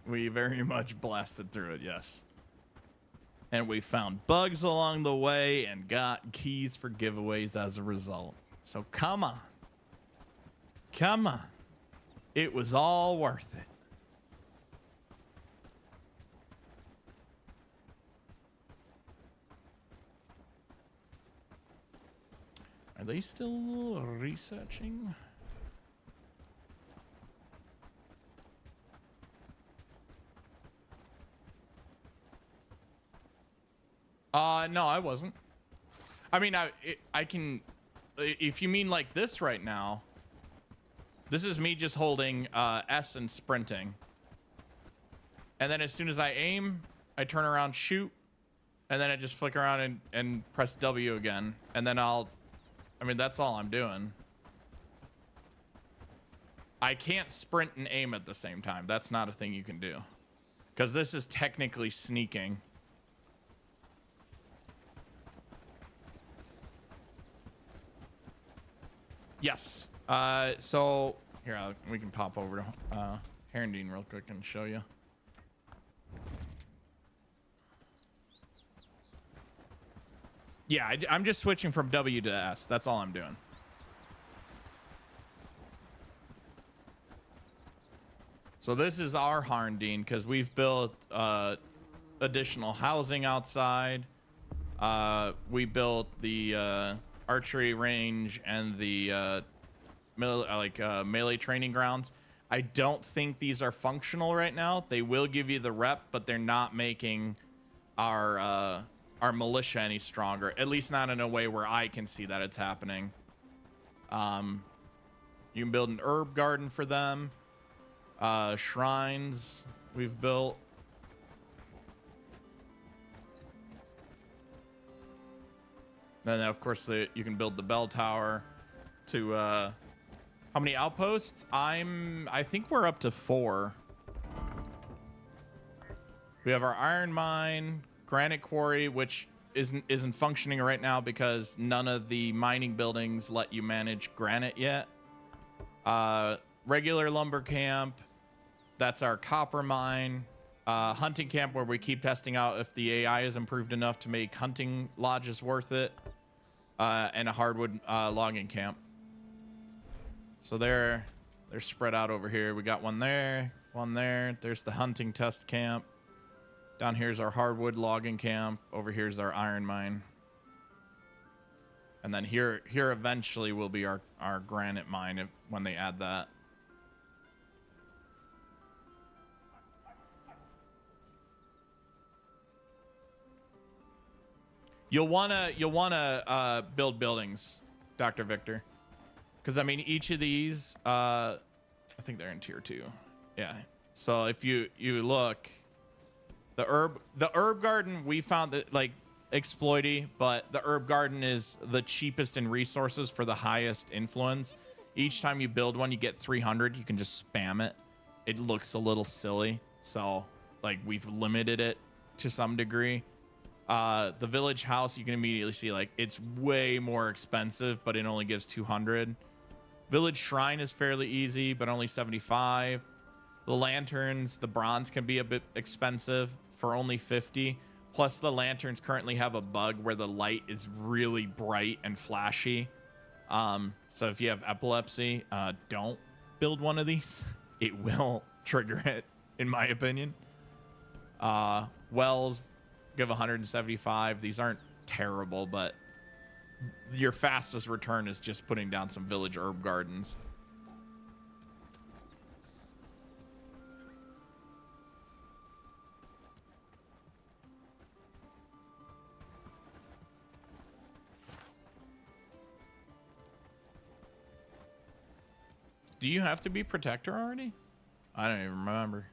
Speaker 1: We very much blasted through it, yes. And we found bugs along the way and got keys for giveaways as a result. So come on. Come on. It was all worth it. Are they still researching? No, I wasn't. I mean, I can, if you mean like this right now, this is me just holding S and sprinting. And then as soon as I aim, I turn around, shoot, and then I just flick around and press W again. And then I mean, that's all I'm doing. I can't sprint and aim at the same time. That's not a thing you can do. Because this is technically sneaking. Yes. So here, we can pop over to Herondine real quick and show you. Yeah, I'm just switching from W to S. That's all I'm doing. So this is our Harndine because we've built additional housing outside. We built the archery range and the melee training grounds. I don't think these are functional right now. They will give you the rep, but they're not making our militia any stronger. At least not in a way where I can see that it's happening. You can build an herb garden for them. Shrines we've built. Then of course you can build the bell tower to how many outposts? I think we're up to 4. We have our iron mine, granite quarry, which isn't functioning right now because none of the mining buildings let you manage granite yet. Regular lumber camp, that's our copper mine. Hunting camp, where we keep testing out if the AI is improved enough to make hunting lodges worth it. And a hardwood logging camp. So they're spread out over here. We got one there, one there. There's the hunting test camp. Down here's our hardwood logging camp. Over here's our iron mine. And then here eventually will be our granite mine when they add that. You'll wanna build buildings, Dr. Victor, because I mean each of these, I think they're in tier 2. Yeah. So if you look, the herb garden, we found that like exploity, but the herb garden is the cheapest in resources for the highest influence. Each time you build one, you get 300. You can just spam it. It looks a little silly, so like we've limited it to some degree. The village house, you can immediately see like it's way more expensive, but it only gives 200. Village shrine is fairly easy, but only 75. The lanterns, the bronze can be a bit expensive for only 50. Plus the lanterns currently have a bug where the light is really bright and flashy. So if you have epilepsy, don't build one of these. It will trigger it, in my opinion. Wells give 175. These aren't terrible, but your fastest return is just putting down some village herb gardens. Do you have to be protector already? I don't even remember.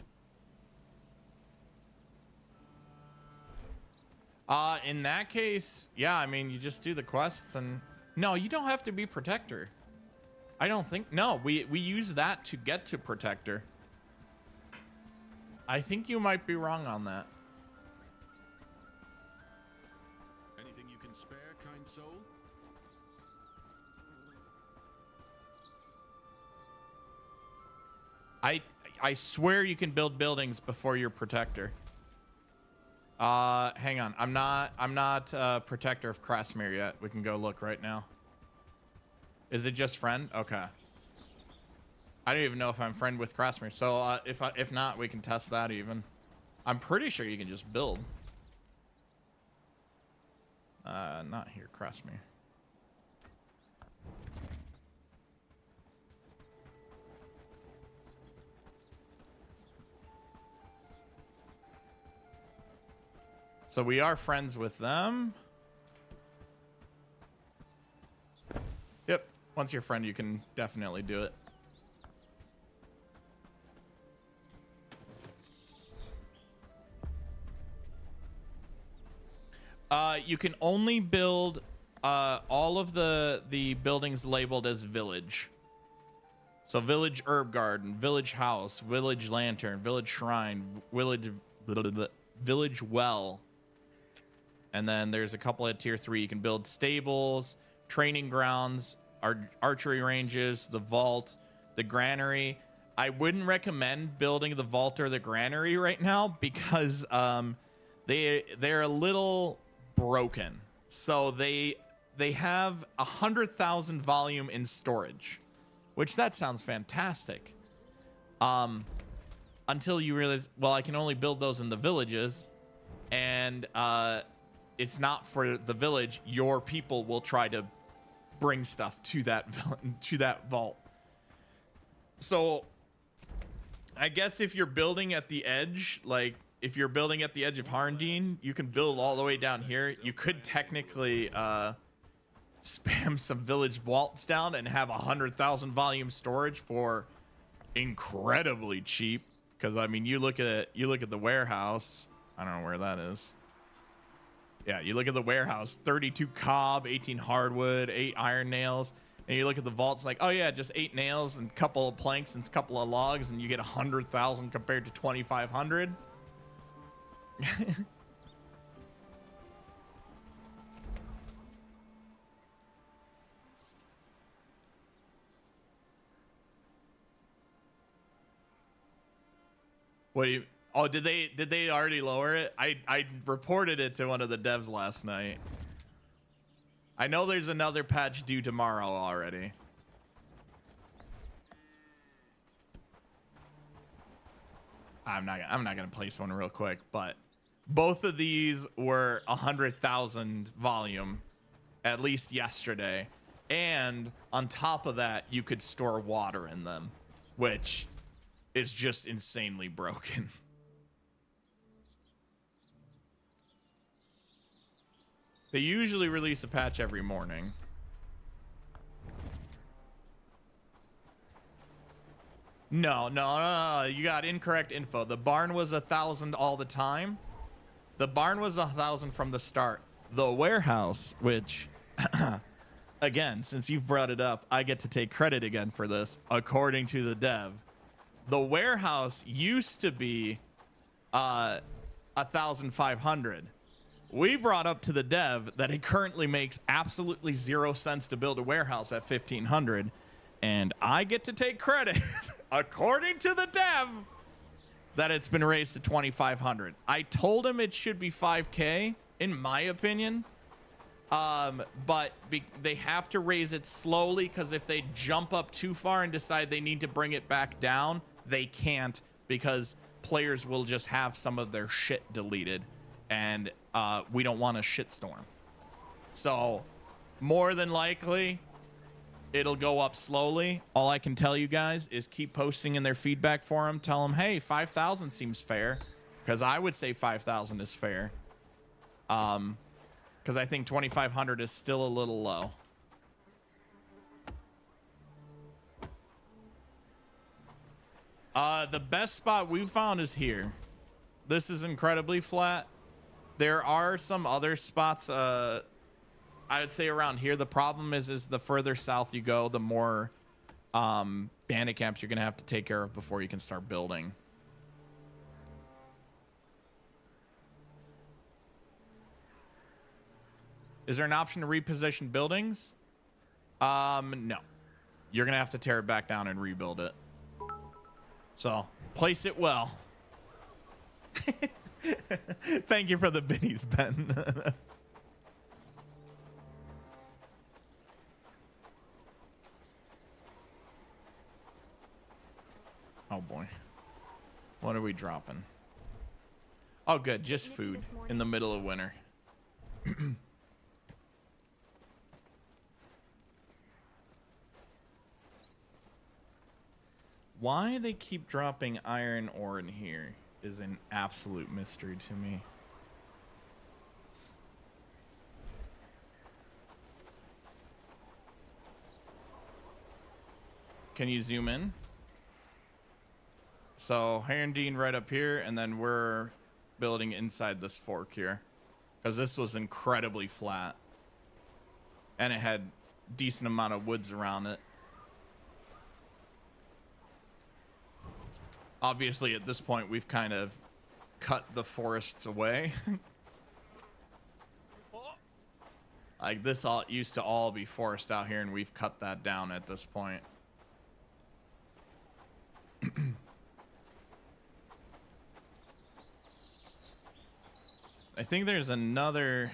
Speaker 1: In that case, yeah, I mean, you just do the quests and... No, you don't have to be protector. I don't think... No, we use that to get to protector. I think you might be wrong on that.
Speaker 10: Anything you can spare, kind soul?
Speaker 1: I swear you can build buildings before you're protector. Hang on. I'm not protector of Krasmir yet. We can go look right now. Is it just friend? Okay. I don't even know if I'm friend with Krasmir. So if not, we can test that even. I'm pretty sure you can just build. Not here, Krasmir. So we are friends with them. Yep. Once you're a friend, you can definitely do it. You can only build all of the buildings labeled as village. So village herb garden, village house, village lantern, village shrine, village well. And then there's a couple at tier 3. You can build stables, training grounds, archery ranges, the vault, the granary. I wouldn't recommend building the vault or the granary right now because they're a little broken. So they have 100,000 volume in storage, which that sounds fantastic. Until you realize, well, I can only build those in the villages, and it's not for the village. Your people will try to bring stuff to that vault. So I guess if you're building at the edge, like if you're building at the edge of Harndine, you can build all the way down here. You could technically spam some village vaults down and have 100,000 volume storage for incredibly cheap. Because I mean, you look at the warehouse. I don't know where that is. Yeah, you look at the warehouse: 32 cob, 18 hardwood, 8 iron nails. And you look at the vaults, like, oh yeah, just 8 nails and a couple of planks and a couple of logs, and you get 100,000 compared to 2,500. What do you? Oh, did they already lower it? I reported it to one of the devs last night. I know there's another patch due tomorrow already. I'm not gonna place one real quick, but both of these were 100,000 volume, at least yesterday, and on top of that, you could store water in them, which is just insanely broken. They usually release a patch every morning. No, you got incorrect info. The barn was 1,000 all the time. The barn was 1,000 from the start. The warehouse, which, again, since you've brought it up, I get to take credit again for this, according to the dev. The warehouse used to be 1,500. We brought up to the dev that it currently makes absolutely 0 cents to build a warehouse at 1,500, and I get to take credit, according to the dev, that it's been raised to 2,500. I told him it should be 5K, in my opinion, but they have to raise it slowly, because if they jump up too far and decide they need to bring it back down, they can't, because players will just have some of their shit deleted, and we don't want a shitstorm. So more than likely it'll go up slowly. All I can tell you guys is keep posting in their feedback forum. Tell them, hey, 5,000 seems fair, because I would say 5,000 is fair, because I think 2,500 is still a little low. The best spot we found is here. This is incredibly flat. There are some other spots, I would say, around here. The problem is the further south you go, the more bandit camps you're going to have to take care of before you can start building. Is there an option to reposition buildings? No. You're going to have to tear it back down and rebuild it. So, place it well. Thank you for the biddies, Ben. Oh boy. What are we dropping? Oh good, just food in the middle of winter. Why they keep dropping iron ore in here is an absolute mystery to me. Can you zoom in? So Harndine right up here, and then we're building inside this fork here, because this was incredibly flat and it had decent amount of woods around it. Obviously, at this point, we've kind of cut the forests away. Like, this all used to all be forest out here, and we've cut that down at this point. I think there's another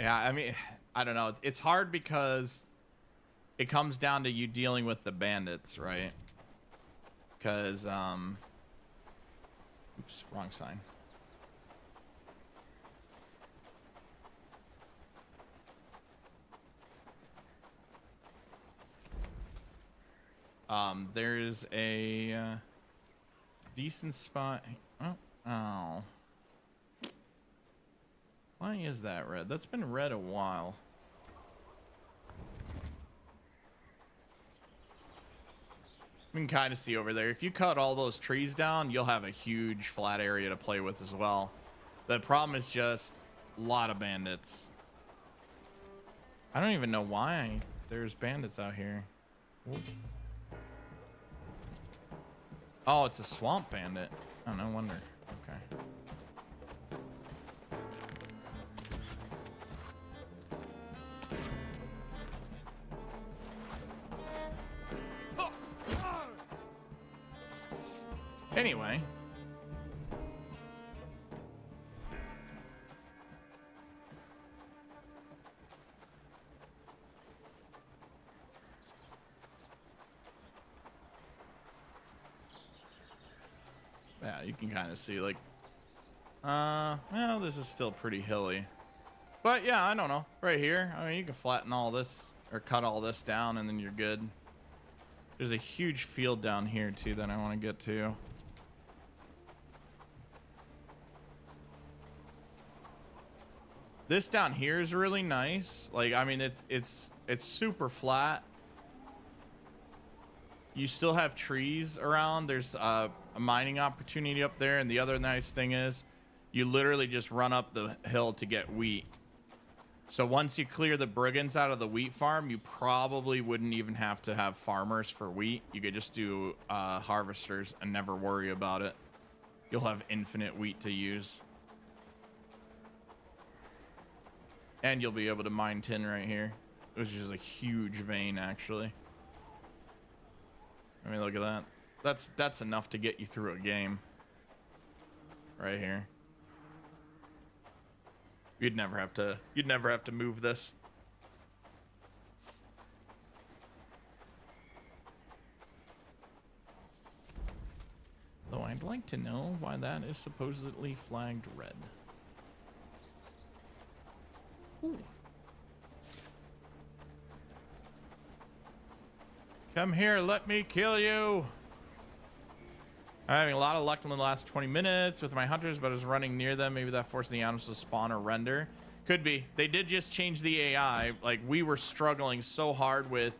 Speaker 1: Yeah, I mean, I don't know. It's hard because it comes down to you dealing with the bandits, right? Because, oops, wrong sign. There's a decent spot. Oh. Why is that red? That's been red a while. You can kind of see over there. If you cut all those trees down, you'll have a huge flat area to play with as well. The problem is just a lot of bandits. I don't even know why there's bandits out here. Wolf. Oh, it's a swamp bandit. Oh, no wonder. Okay. Anyway. Yeah, you can kind of see like, well, this is still pretty hilly. But yeah, I don't know. Right here, I mean, you can flatten all this or cut all this down and then you're good. There's a huge field down here too that I want to get to. This down here is really nice. Like, I mean, it's super flat. You still have trees around. There's a mining opportunity up there, and the other nice thing is you literally just run up the hill to get wheat. So once you clear the brigands out of the wheat farm, you probably wouldn't even have to have farmers for wheat. You could just do harvesters and never worry about it. You'll have infinite wheat to use. And you'll be able to mine tin right here, which is a huge vein, actually. I mean, look at that. That's enough to get you through a game. Right here. You'd never have to move this. Though I'd like to know why that is supposedly flagged red. Ooh. Come here, let me kill you. I'm having a lot of luck in the last 20 minutes with my hunters, but I was running near them. Maybe that forced the animals to spawn or render. Could be. They did just change the AI. Like, we were struggling so hard with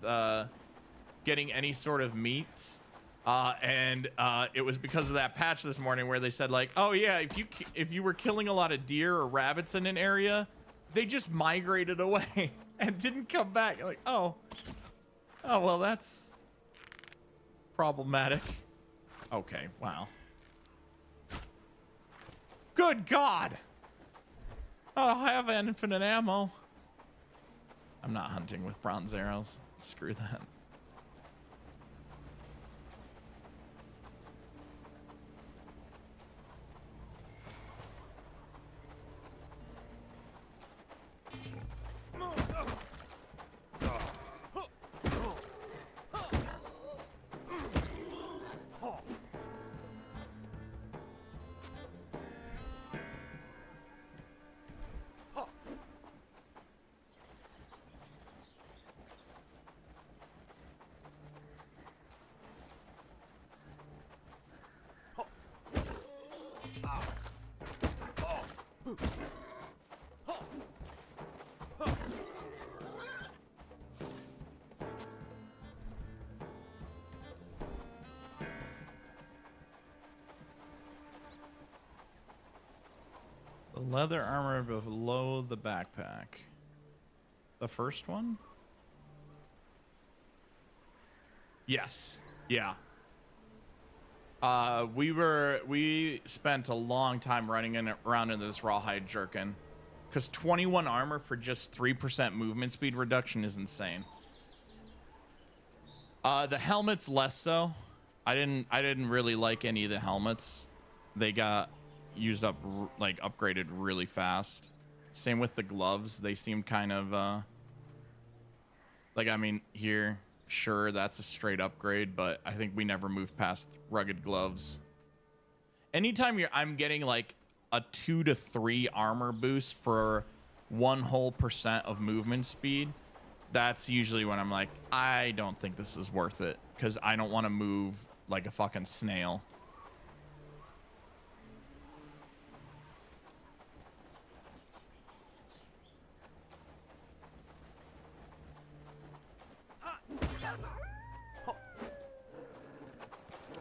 Speaker 1: getting any sort of meats. And it was because of that patch this morning where they said, like, oh yeah, if you were killing a lot of deer or rabbits in an area, they just migrated away and didn't come back. You're like, oh, well, that's problematic. Okay, wow. Good God. I don't have infinite ammo. I'm not hunting with bronze arrows. Screw that. Leather armor below the backpack. The first one? Yes. Yeah. We spent a long time running around in this rawhide jerkin, because 21 armor for just 3% movement speed reduction is insane. The helmets less so. I didn't really like any of the helmets. They got used up, like upgraded really fast. Same with the gloves. They seem kind of like, I mean, here, sure, that's a straight upgrade, but I think we never moved past rugged gloves. Anytime I'm getting like a 2 to 3 armor boost for 1 whole % of movement speed, that's usually when I'm like, I don't think this is worth it, because I don't want to move like a fucking snail.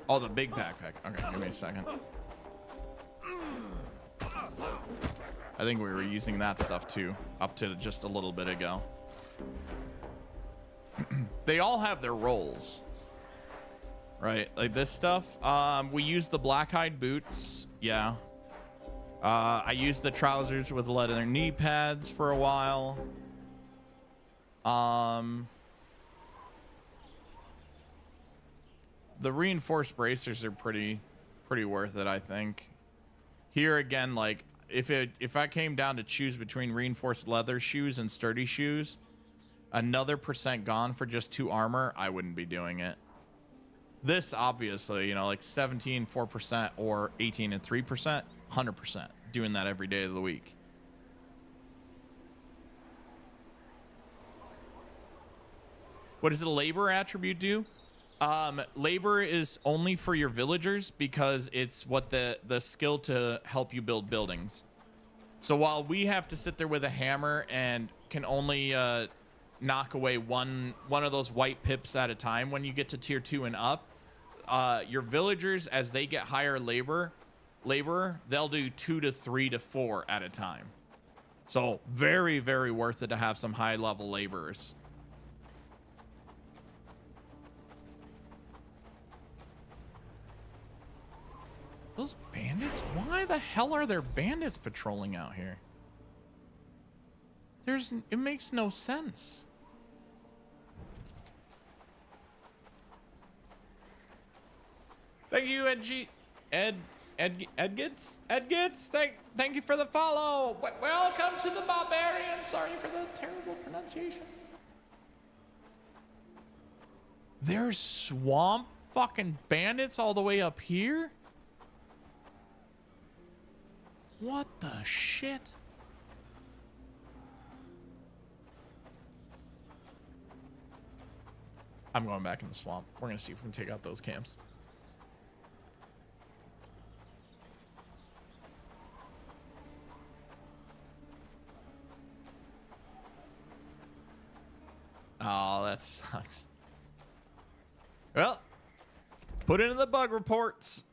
Speaker 1: Oh, the big backpack. Okay, give me a second. I think we were using that stuff too, up to just a little bit ago. They all have their roles, right? Like this stuff. We use the black hide boots. Yeah. I used the trousers with leather knee pads for a while. The reinforced bracers are pretty worth it, I think. Here again, like if I came down to choose between reinforced leather shoes and sturdy shoes, another % gone for just 2 armor, I wouldn't be doing it. This obviously, you know, like 17 4% or 18 and 3%, 100% doing that every day of the week. What does the labor attribute do? Labor is only for your villagers because it's what the skill to help you build buildings. So while we have to sit there with a hammer and can only knock away one of those white pips at a time when you get to tier 2 and up, your villagers, as they get higher labor, they'll do 2 to 3 to 4 at a time. So very, very worth it to have some high level laborers. Those bandits? Why the hell are there bandits patrolling out here? It makes no sense. Thank you, Edgits. Thank you for the follow. Welcome to the barbarian. Sorry for the terrible pronunciation. There's swamp fucking bandits all the way up here? What the shit? I'm going back in the swamp. We're gonna see if we can take out those camps. Oh, that sucks. Well, put into the bug reports.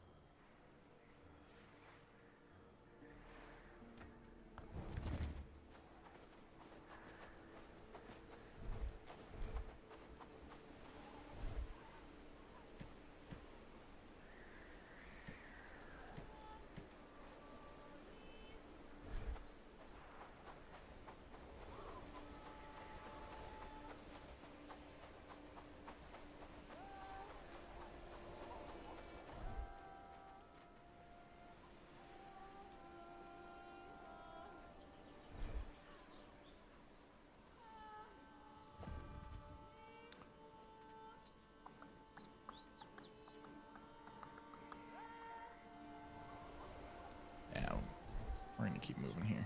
Speaker 1: We're gonna keep moving here.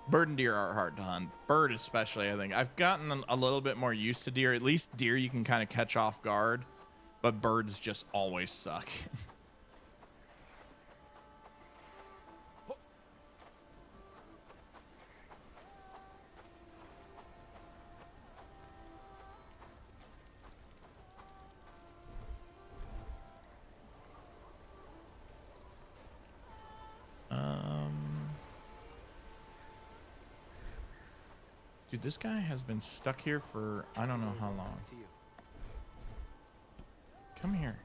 Speaker 1: Bird and deer are hard to hunt. Bird especially, I think. I've gotten a little bit more used to deer. At least deer you can kind of catch off guard, but birds just always suck. Dude, this guy has been stuck here for I don't know how long. Come here.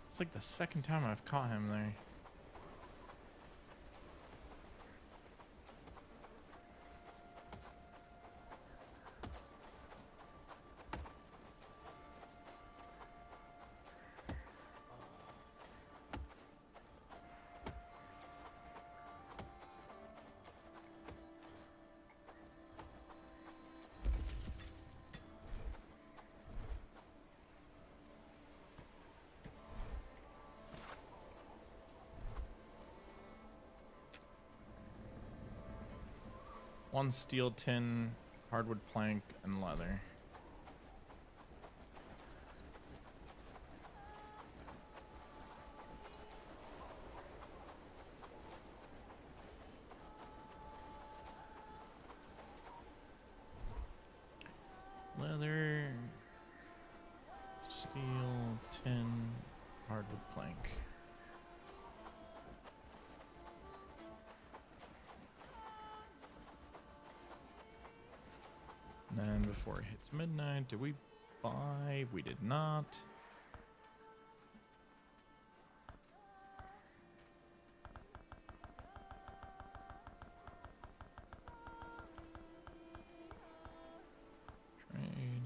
Speaker 1: It's like the second time I've caught him there. 1 steel, tin, hardwood plank, and leather. Leather, steel, tin, hardwood plank. And then before it hits midnight, did we buy? We did not. Trade.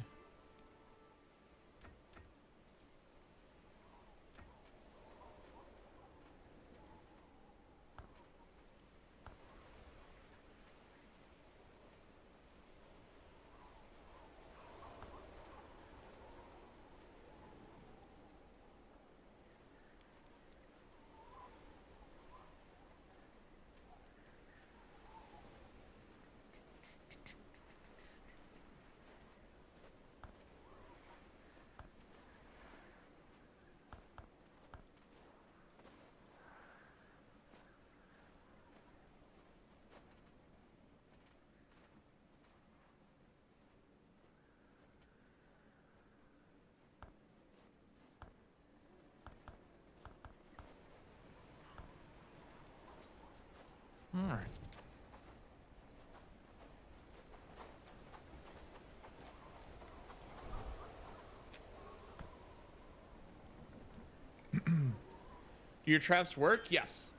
Speaker 1: All right. Do your traps work? Yes.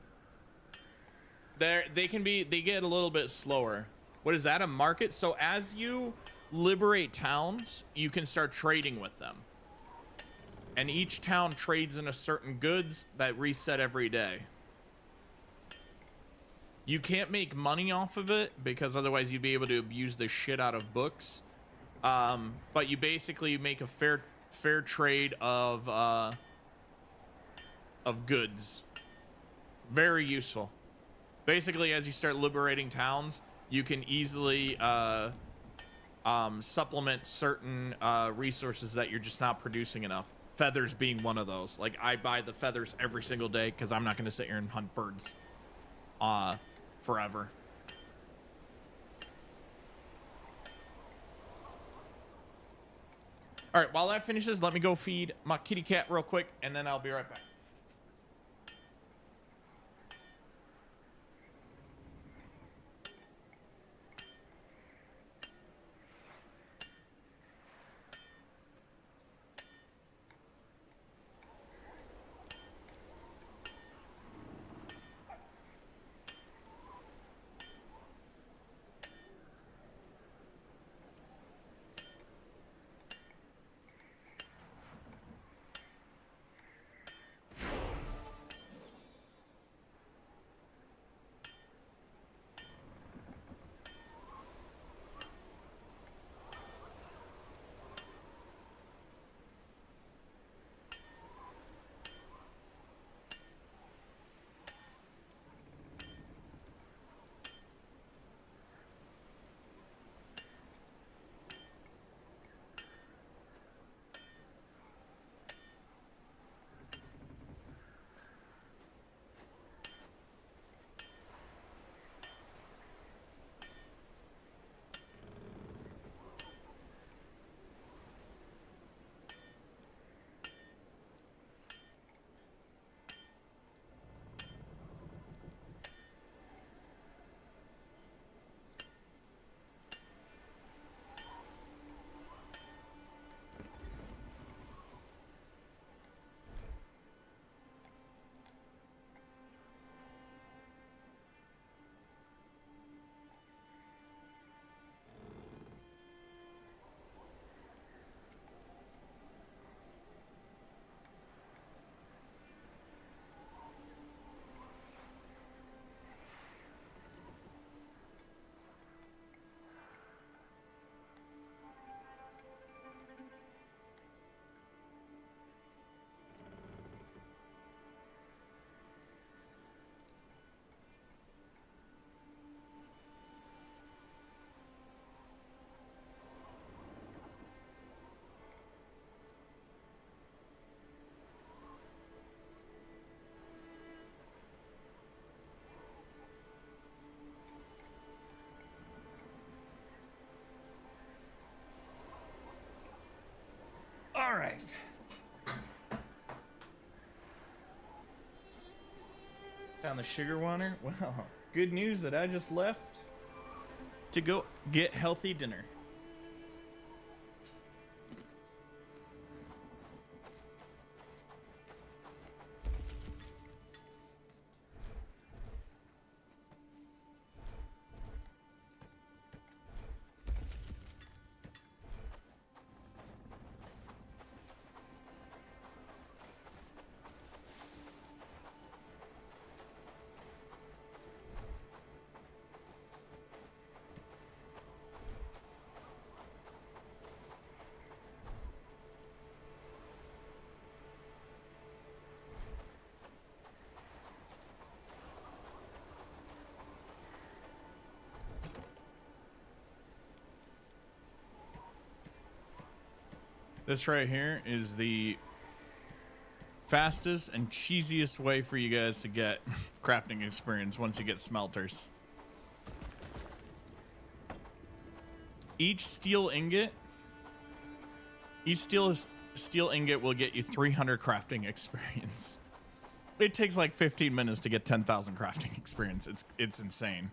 Speaker 1: They get a little bit slower. What is that? A market? So as you liberate towns, you can start trading with them. And each town trades in a certain goods that reset every day. You can't make money off of it because otherwise you'd be able to abuse the shit out of books. But you basically make a fair trade of goods. Very useful. Basically, as you start liberating towns, you can easily supplement certain resources that you're just not producing enough. Feathers being one of those. Like, I buy the feathers every single day because I'm not going to sit here and hunt birds forever. All right, while that finishes, let me go feed my kitty cat real quick, and then I'll be right back. right. Found the sugar water. Well, good news that I just left to go get healthy dinner. This right here is the fastest and cheesiest way for you guys to get crafting experience once you get smelters. Each steel ingot will get you 300 crafting experience. It takes like 15 minutes to get 10,000 crafting experience. It's insane.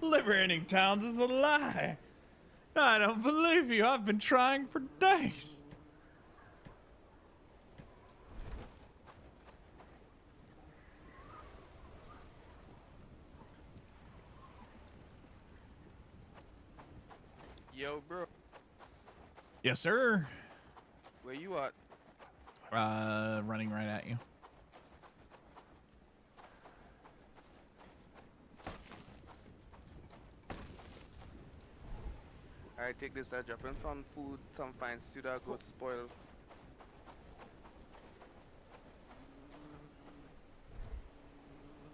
Speaker 1: Liberating towns is a lie. I don't believe you. I've been trying for days.
Speaker 2: Yo, bro.
Speaker 1: Yes, sir.
Speaker 2: Where you at?
Speaker 1: Running right at you.
Speaker 2: I take this, I drop in some food, some fine stew that goes spoil.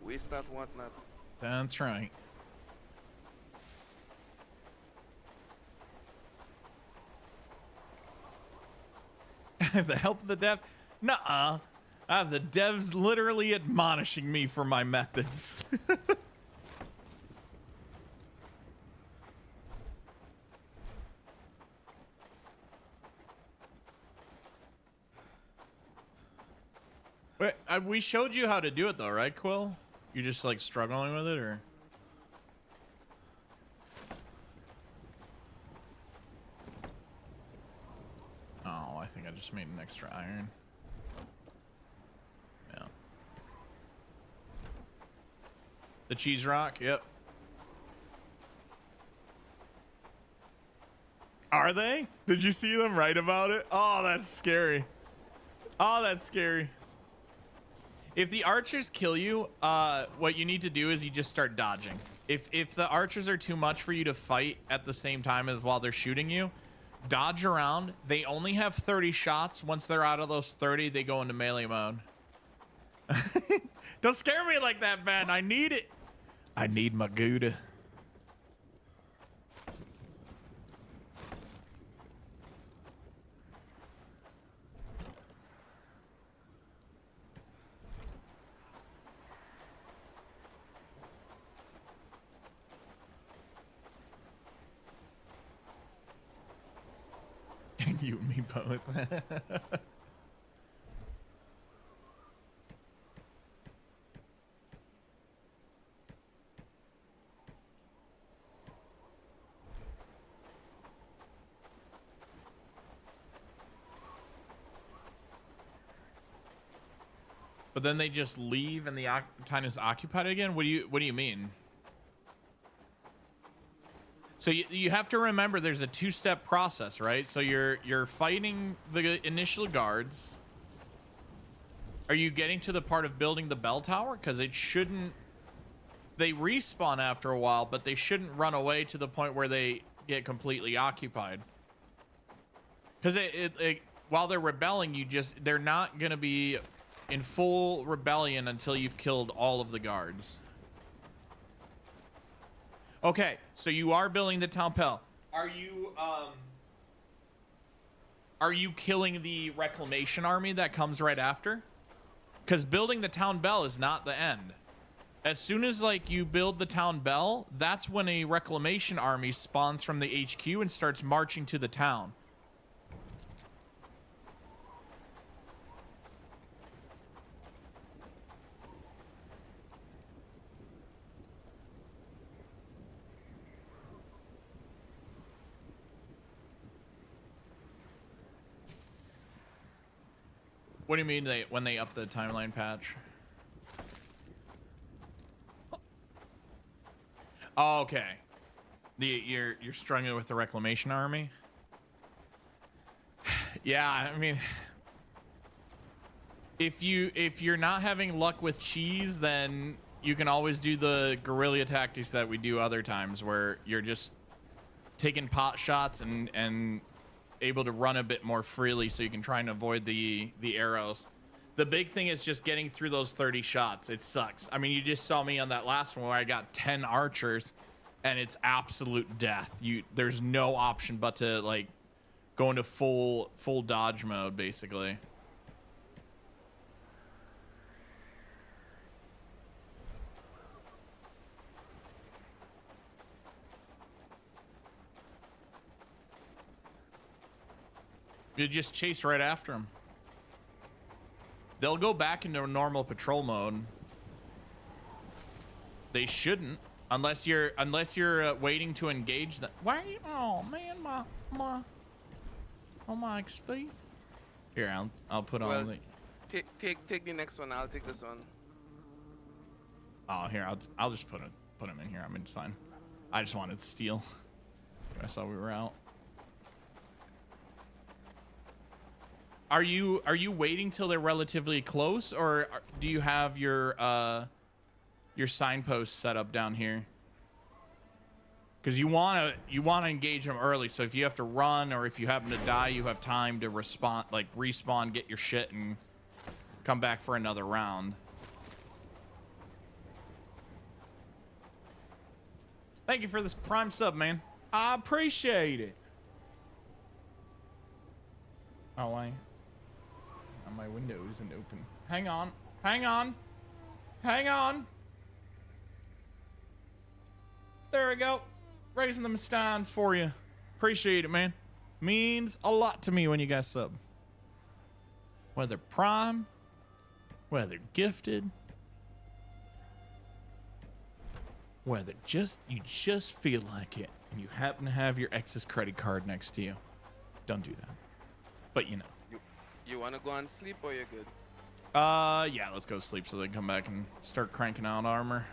Speaker 2: Waste not, want not.
Speaker 1: That's right. I have the help of the dev. Nuh-uh. I have the devs literally admonishing me for my methods. Wait, we showed you how to do it though, right, Quill? You're just like struggling with it, or? Oh, I think I just made an extra iron. Yeah. The cheese rock, yep. Are they? Did you see them write about it? Oh, that's scary. Oh, that's scary. If the archers kill you, what you need to do is you just start dodging. If the archers are too much for you to fight at the same time as while they're shooting you, dodge around. They only have 30 shots. Once they're out of those 30, they go into melee mode. Don't scare me like that, Ben. I need it. I need my Gouda. You and me both. But then they just leave and the time is occupied again? What do you mean? So you have to remember there's a two-step process, right? So you're fighting the initial guards. Are you getting to the part of building the bell tower? Because it shouldn't... They respawn after a while, but they shouldn't run away to the point where they get completely occupied. Because while they're rebelling, they're not going to be in full rebellion until you've killed all of the guards. Okay, so you are building the town pell. Are are you killing the reclamation army that comes right after? Because building the town bell is not the end. As soon as like you build the town bell, that's when a reclamation army spawns from the HQ and starts marching to the town. What do you mean when they up the timeline patch? Oh, okay. You're struggling with the reclamation army? Yeah, I mean, if you're not having luck with cheese, then you can always do the guerrilla tactics that we do other times, where you're just taking pot shots and able to run a bit more freely, so you can try and avoid the arrows. The big thing is just getting through those 30 shots. It sucks. I mean, you just saw me on that last one where I got 10 archers and it's absolute death. There's no option but to like go into full dodge mode basically. You just chase right after them. They'll go back into normal patrol mode. They shouldn't, unless you're waiting to engage them. Why are you? Oh man, my XP. Here, I'll put on the.
Speaker 2: Take the next one. I'll take this one.
Speaker 1: Oh, here I'll just put them in here. I mean, it's fine. I just wanted to steal. I saw we were out. Are you waiting till they're relatively close, or do you have your signposts set up down here? Because you wanna engage them early, so if you have to run or if you happen to die, you have time to respawn, get your shit, and come back for another round. Thank you for this Prime sub, man. I appreciate it. Oh, my window isn't open. Hang on. There we go. Raising the Mustangs for you. Appreciate it, man. Means a lot to me when you guys sub. Whether Prime, whether gifted, whether you just feel like it and you happen to have your ex's credit card next to you. Don't do that. But you know.
Speaker 2: You want to go and sleep or you're good?
Speaker 1: Yeah, let's go sleep so they can come back and start cranking out armor.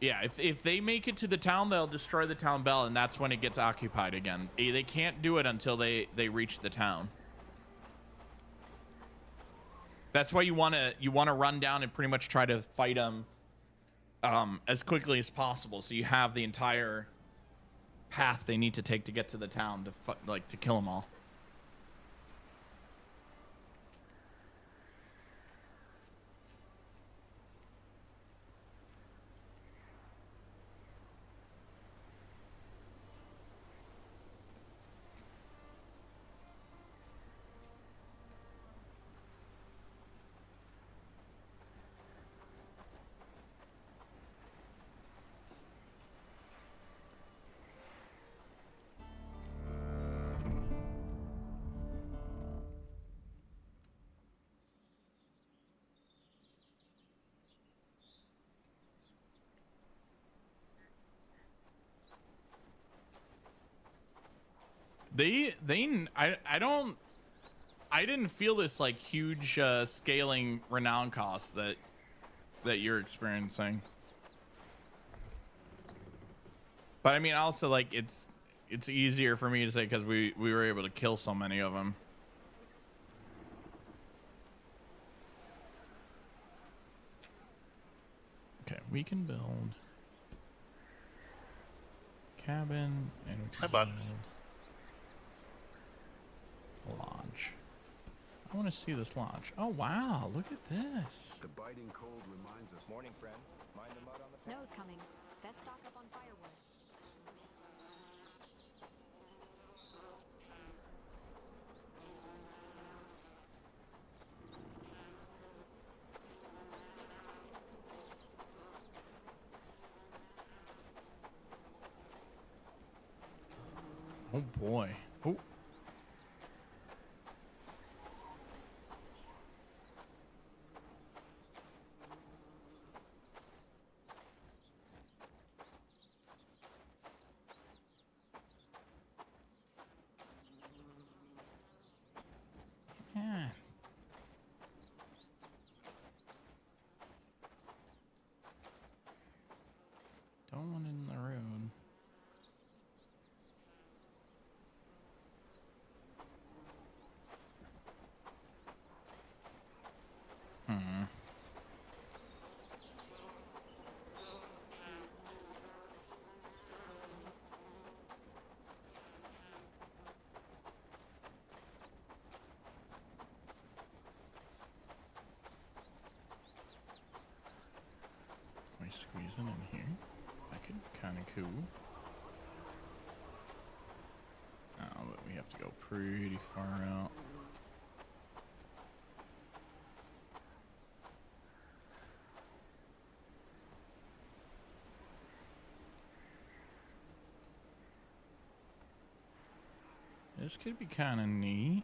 Speaker 1: Yeah, if they make it to the town, they'll destroy the town bell, and that's when it gets occupied again. They can't do it until they reach the town. That's why you wanna run down and pretty much try to fight them as quickly as possible, so you have the entire path they need to take to get to the town to kill them all. I didn't feel this like huge scaling renown cost that you're experiencing. But I mean, also like it's easier for me to say because we were able to kill so many of them. Okay, we can build cabin and
Speaker 13: hi bugs.
Speaker 1: Lodge. I want to see this lodge. Oh wow, look at this.
Speaker 3: The biting cold reminds us.
Speaker 13: Morning, friend. Mind the mud on the
Speaker 4: Snow's coming. Best stock up on firewood.
Speaker 1: Oh boy. Oh. Yeah. Don't want it in the road. Am I squeezing in here? That could be kind of cool. Oh, but we have to go pretty far out. This could be kind of neat.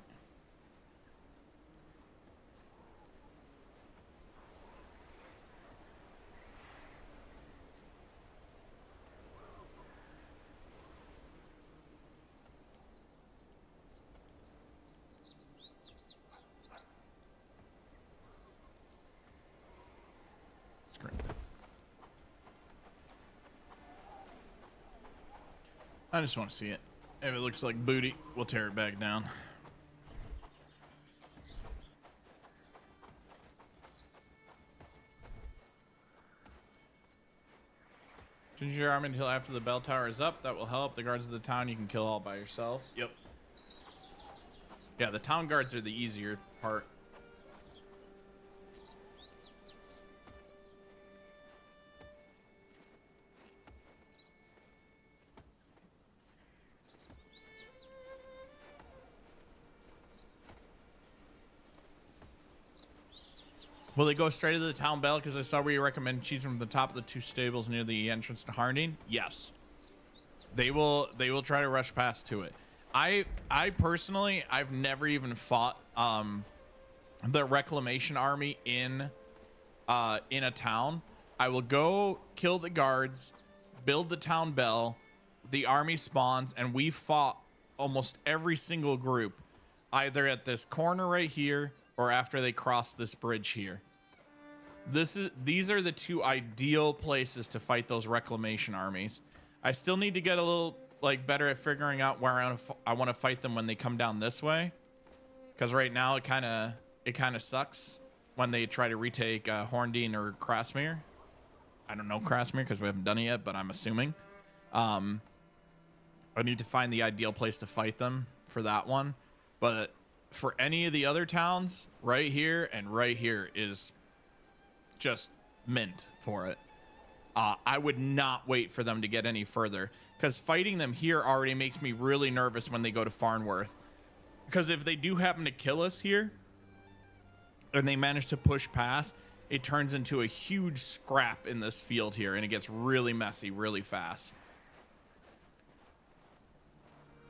Speaker 1: It's great. I just want to see it. If it looks like booty, we'll tear it back down. Change your army until after the bell tower is up. That will help. The guards of the town you can kill all by yourself. Yep. Yeah, the town guards are the easier part. Will they go straight to the town bell? Because I saw where you recommend choosing from the top of the two stables near the entrance to Harding. Yes, they will. They will try to rush past to it. I personally, I've never even fought the reclamation army in a town. I will go kill the guards, build the town bell, the army spawns, and we fought almost every single group, either at this corner right here or after they cross this bridge here. These are the two ideal places to fight those reclamation armies. I still need to get a little better at figuring out where I want to fight them when they come down this way, because right now it kind of sucks when they try to retake Horndean or Krasmere. I don't know Krasmere because we haven't done it yet, but I'm assuming. I need to find the ideal place to fight them for that one. But for any of the other towns, right here and right here is just mint for it. I would not wait for them to get any further, because fighting them here already makes me really nervous when they go to Farnworth. Because if they do happen to kill us here and they manage to push past, it turns into a huge scrap in this field here, and it gets really messy really fast.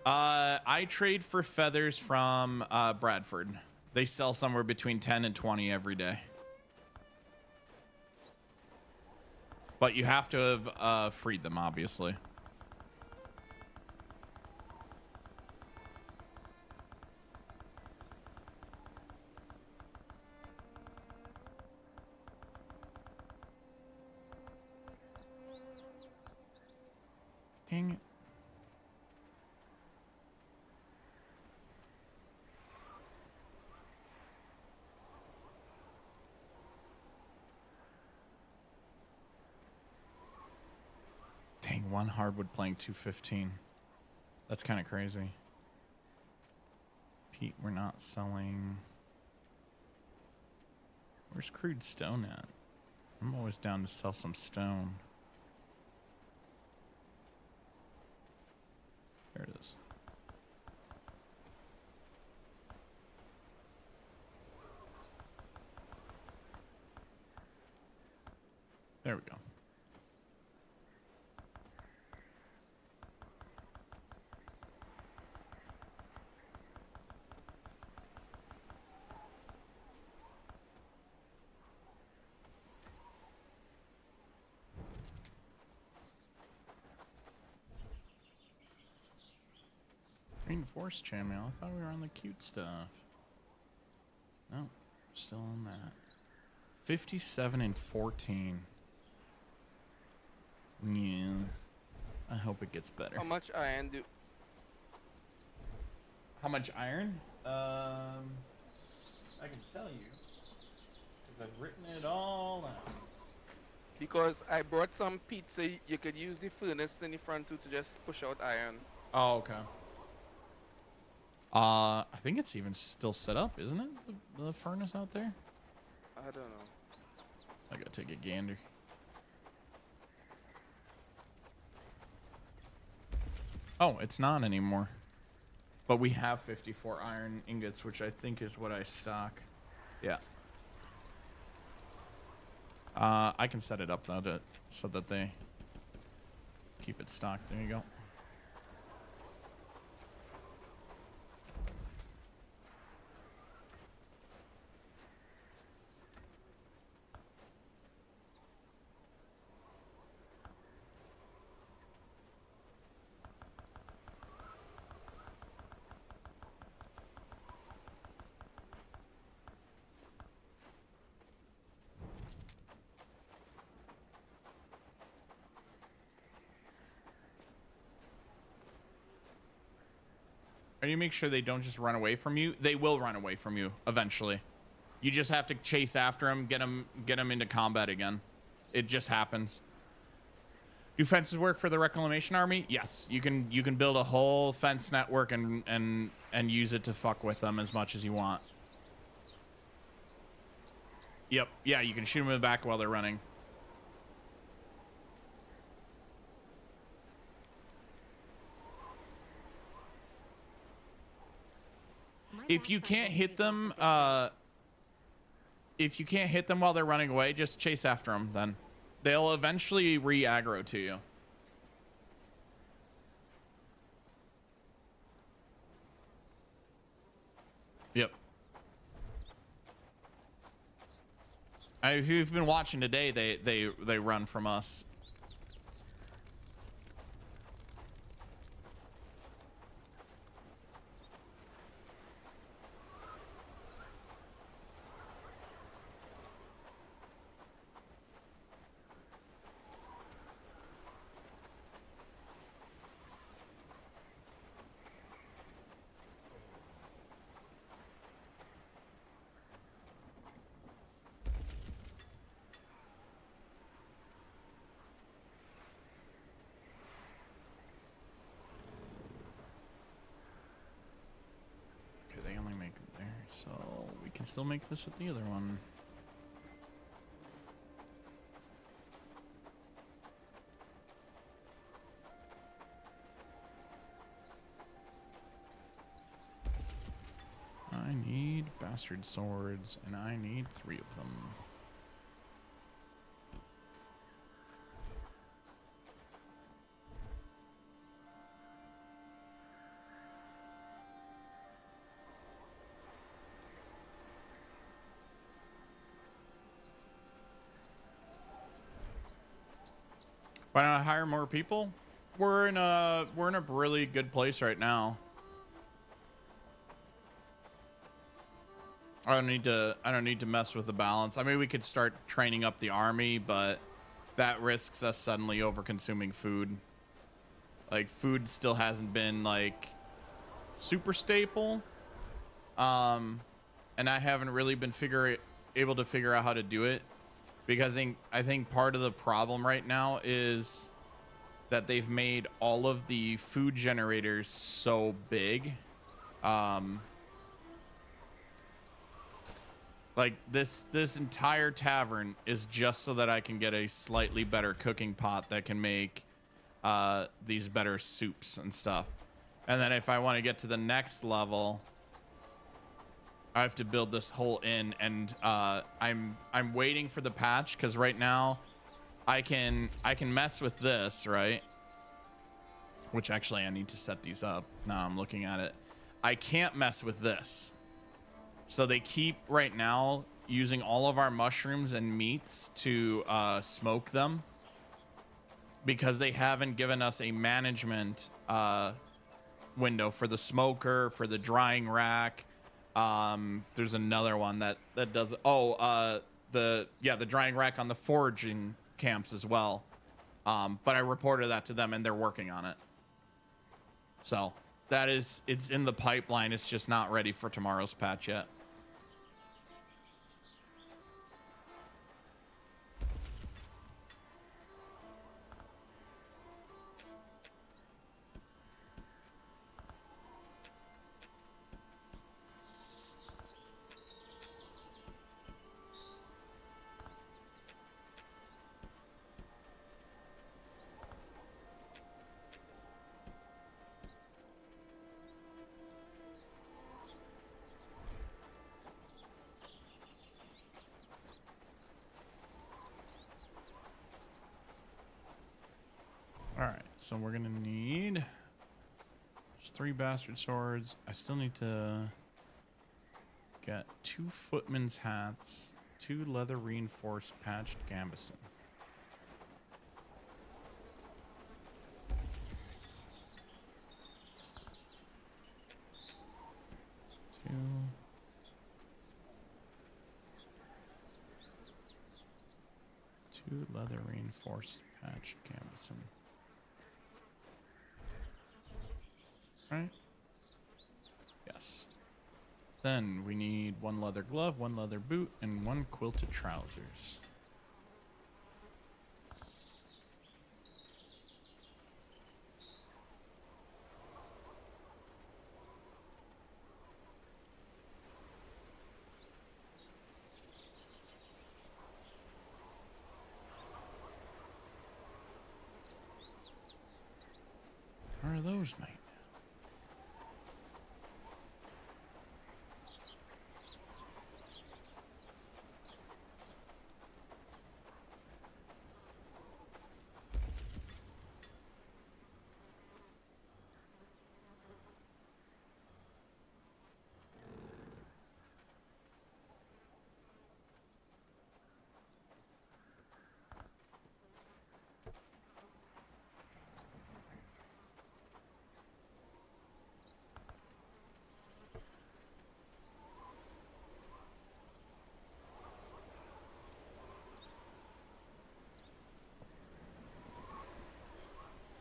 Speaker 1: I trade for feathers from Bradford. They sell somewhere between 10 and 20 every day. But you have to have freed them, obviously. Dang it. Dang, one hardwood plank 215. That's kind of crazy. Pete, we're not selling. Where's crude stone at? I'm always down to sell some stone. There it is. There we go. Green Force Chainmail. I thought we were on the cute stuff. No, still on that. 57 and 14. Yeah. I hope it gets better.
Speaker 2: How much iron do?
Speaker 1: How much iron? I can tell you. Because I've written it all out.
Speaker 2: Because I brought some pizza. You could use the furnace in the front too to just push out iron.
Speaker 1: Oh, okay. I think it's even still set up, isn't it? The furnace out there?
Speaker 2: I don't know.
Speaker 1: I gotta take a gander. Oh, it's not anymore. But we have 54 iron ingots, which I think is what I stock. Yeah. I can set it up though so that they keep it stocked. There you go. And you make sure they don't just run away from you. They will run away from you eventually. You just have to chase after them, get them into combat again. It just happens. Do fences work for the Reclamation Army? Yes, you can build a whole fence network and use it to fuck with them as much as you want. Yep, yeah, you can shoot them in the back while they're running. If you can't hit them, while they're running away, just chase after them. Then they'll eventually re-aggro to you. Yep. If you've been watching today, they run from us. So we can still make this at the other one. I need bastard swords, and I need 3 of them. Why not hire more people? We're in a really good place right now. I don't need to mess with the balance. I mean, we could start training up the army, but that risks us suddenly over consuming food. Like, food still hasn't been like super staple. And I haven't really been able to figure out how to do it. Because I think part of the problem right now is that they've made all of the food generators so big. Like this entire tavern is just so that I can get a slightly better cooking pot that can make these better soups and stuff. And then if I want to get to the next level, I have to build this whole inn, and I'm waiting for the patch because right now I can mess with this, right? Which actually I need to set these up. Now I'm looking at it. I can't mess with this. So they keep right now using all of our mushrooms and meats to smoke them because they haven't given us a management window for the smoker, for the drying rack. There's another one that does. The drying rack on the foraging camps as well. But I reported that to them, and they're working on it. So it's in the pipeline. It's just not ready for tomorrow's patch yet. Alright, so we're gonna need there's 3 bastard swords. I still need to get 2 footman's hats, 2 leather reinforced patched gambeson. Two leather reinforced patched gambeson. Right? Yes. Then we need 1 leather glove, 1 leather boot, and 1 quilted trousers. Where are those, mate?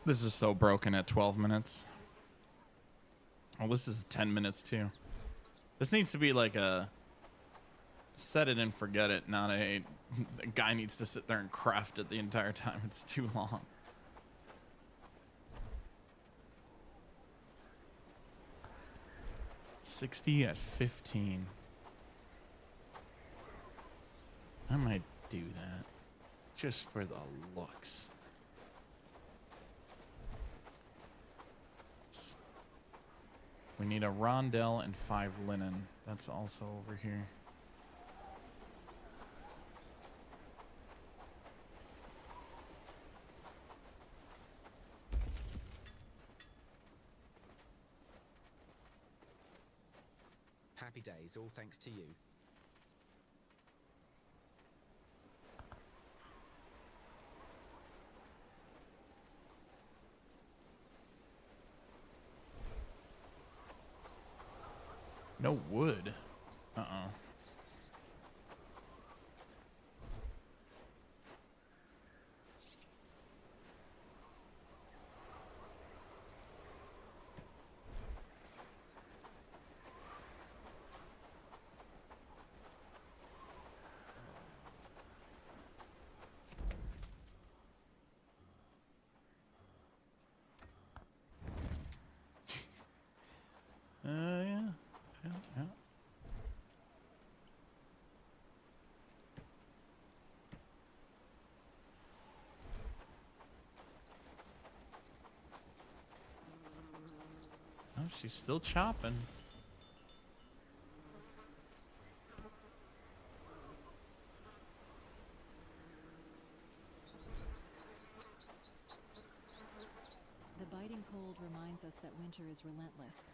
Speaker 1: This is so broken at 12 minutes. Oh, this is 10 minutes too. This needs to be like a set it and forget it, not a guy needs to sit there and craft it the entire time. It's too long. $60 at 15. I might do that just for the looks. We need a rondelle and 5 linen. That's also over here.
Speaker 3: Happy days, all thanks to you.
Speaker 1: No wood. Uh-oh. Yeah. Oh, she's still chopping.
Speaker 9: The biting cold reminds us that winter is relentless.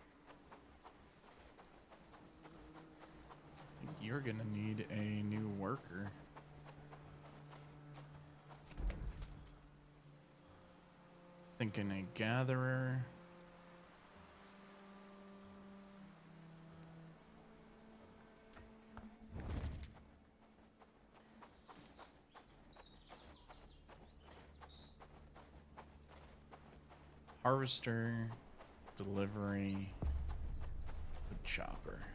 Speaker 1: I think you're gonna need a new worker. Thinking a gatherer. Harvester, delivery, wood chopper.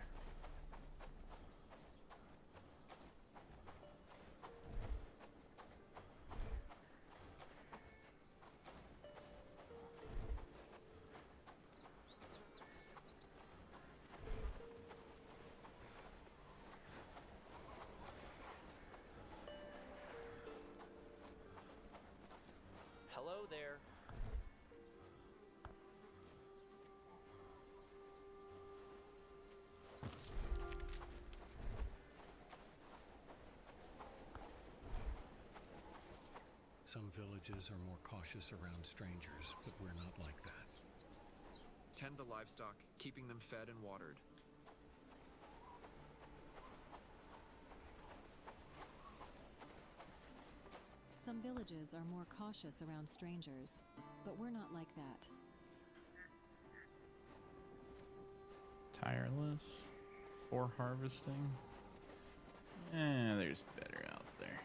Speaker 13: Hello there.
Speaker 5: Some villages are more cautious around strangers, but we're not like that.
Speaker 11: Tend the livestock, keeping them fed and watered.
Speaker 9: Some villages are more cautious around strangers, but we're not like that.
Speaker 1: Tireless for harvesting. There's better out there.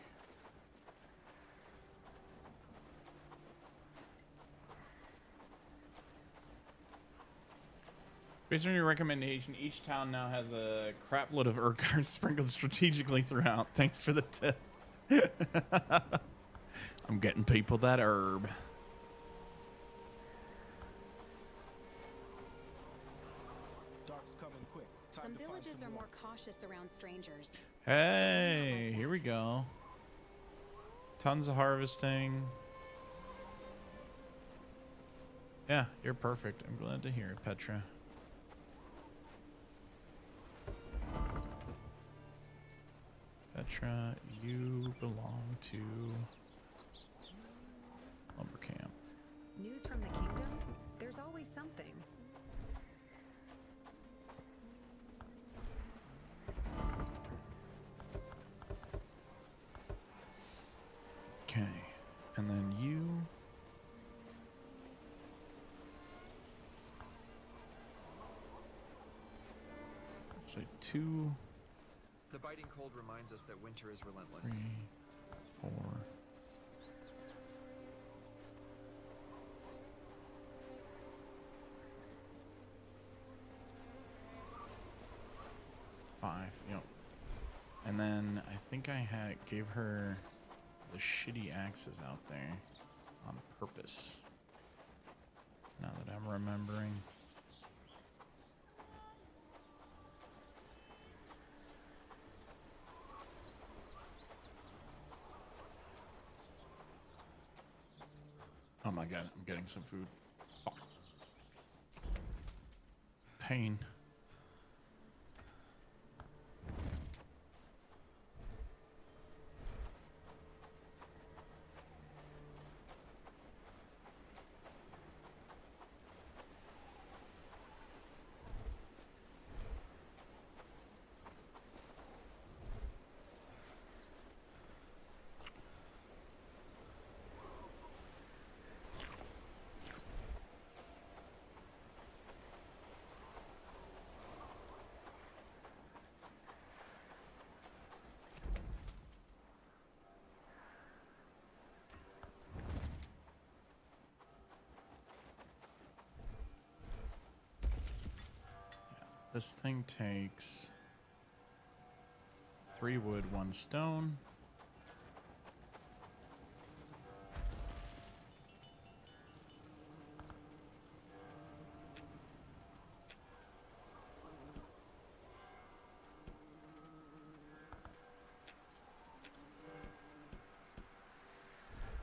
Speaker 1: Based on your recommendation, each town now has a crapload of Urquharts sprinkled strategically throughout. Thanks for the tip. I'm getting people that herb.
Speaker 12: Dark's coming quick.
Speaker 4: Some villages are more cautious around strangers.
Speaker 1: Hey, here we go. Tons of harvesting. Yeah, you're perfect. I'm glad to hear it, Petra. Petra, you belong to lumber camp.
Speaker 8: News from the kingdom? There's always something.
Speaker 1: Okay, and then you. Let's say 2,
Speaker 11: The biting cold reminds us that winter is relentless.
Speaker 1: 3, 4. 5, yep. And then I think I gave her the shitty axes out there on purpose. Now that I'm remembering. Oh my god, I'm getting some food. Fuck. Pain. This thing takes 3 wood, 1 stone.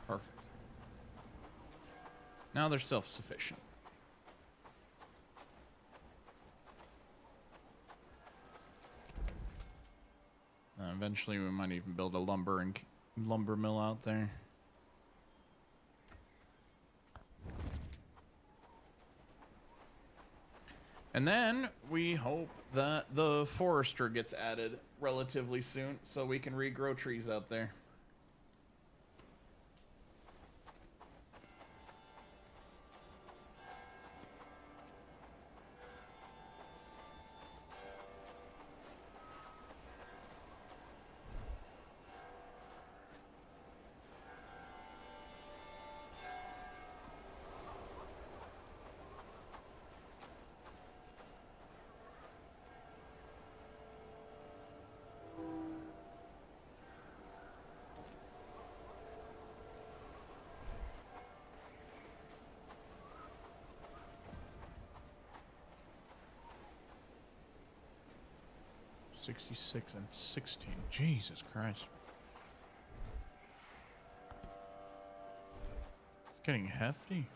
Speaker 1: Perfect. Now they're self-sufficient. Eventually, we might even build a lumber mill out there. And then we hope that the forester gets added relatively soon, so we can regrow trees out there. 66 and 16. Jesus Christ. It's getting hefty.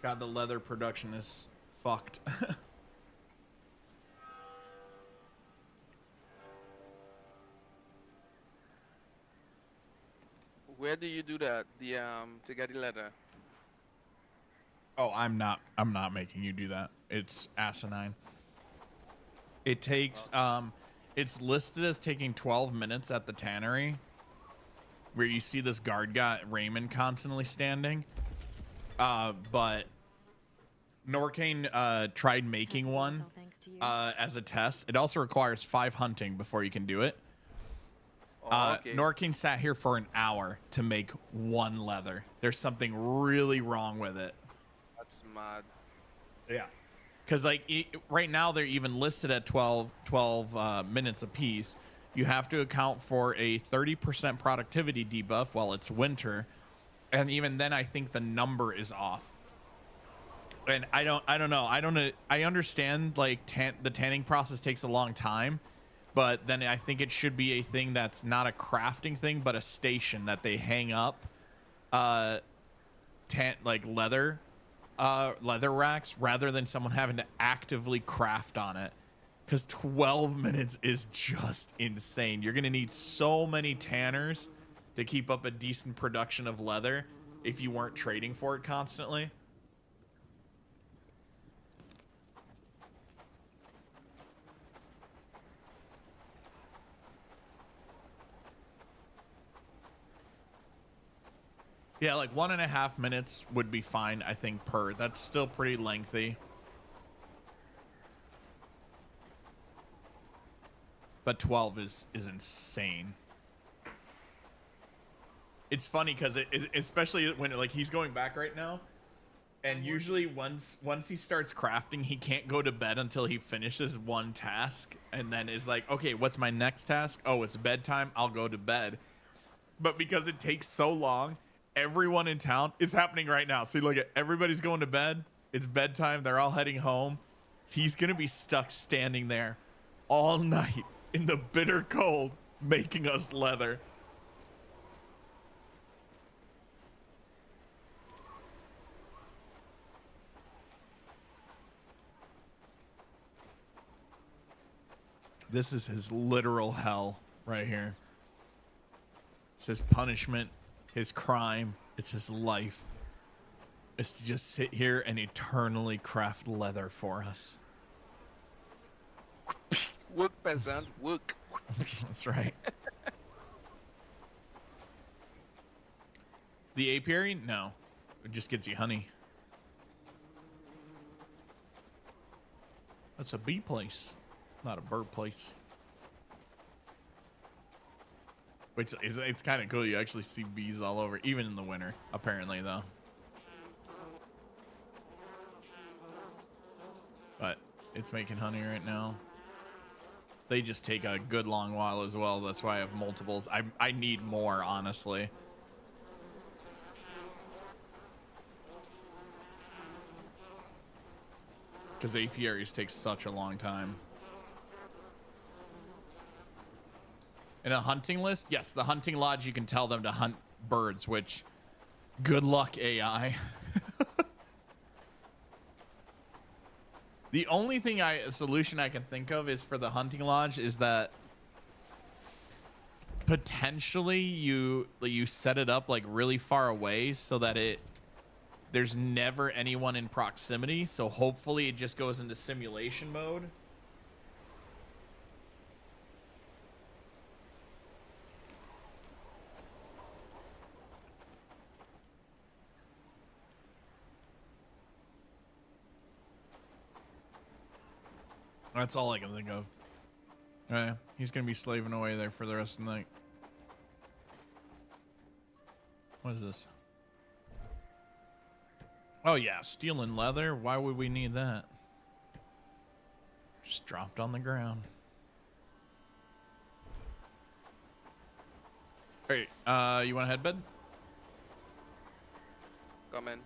Speaker 1: God, the leather production is fucked.
Speaker 2: Where do you do that? The to get the leather?
Speaker 1: Oh, I'm not making you do that. It's asinine. It takes it's listed as taking 12 minutes at the tannery, where you see this guard guy Raymond constantly standing. But Norcane tried making one as a test. It also requires 5 hunting before you can do it.
Speaker 2: Okay.
Speaker 1: Norcane sat here for an hour to make 1 leather. There's something really wrong with it.
Speaker 2: That's mad.
Speaker 1: Yeah. Because like right now they're even listed at 12 minutes apiece. You have to account for a 30% productivity debuff while it's winter. And even then, I think the number is off. And I don't know. I understand like the tanning process takes a long time, but then I think it should be a thing that's not a crafting thing, but a station that they hang up, like leather racks rather than someone having to actively craft on it. Because 12 minutes is just insane. You're gonna need so many tanners to keep up a decent production of leather if you weren't trading for it constantly. Yeah, like 1.5 minutes would be fine, I think, per. That's still pretty lengthy. But 12 is insane. It's funny because especially when like he's going back right now, and usually once he starts crafting, he can't go to bed until he finishes one task, and then is like, okay, what's my next task? Oh, it's bedtime. I'll go to bed. But because it takes so long, everyone in town, it's happening right now. See, look at everybody's going to bed. It's bedtime. They're all heading home. He's gonna be stuck standing there all night in the bitter cold, making us leather. This is his literal hell right here. It's his punishment, his crime. It's his life. It's to just sit here and eternally craft leather for us.
Speaker 2: Work, peasant, work.
Speaker 1: That's right. The apiary? No. It just gets you honey. That's a bee place, not a bird place. Which is, it's kind of cool. You actually see bees all over, even in the winter, apparently, though. But it's making honey right now. They just take a good long while as well. That's why I have multiples. I need more, honestly. Because apiaries take such a long time. In a hunting list, yes, the hunting lodge, you can tell them to hunt birds, which, good luck, AI. The only thing solution I can think of is for the hunting lodge is that potentially you set it up like really far away so that there's never anyone in proximity. So hopefully it just goes into simulation mode. That's all I can think of. He's gonna be slaving away there for the rest of the night. What is this? Oh yeah, steel and leather. Why would we need that? Just dropped on the ground. Hey, you want to headbed?
Speaker 2: Come in.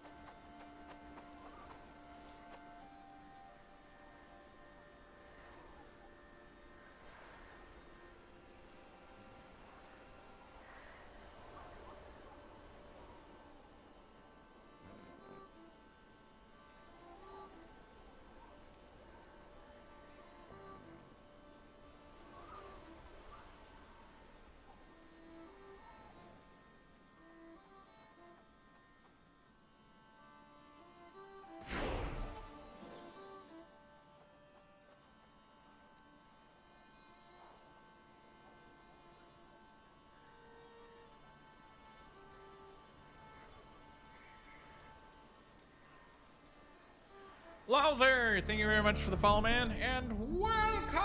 Speaker 1: Louser, thank you very much for the follow, man, and welcome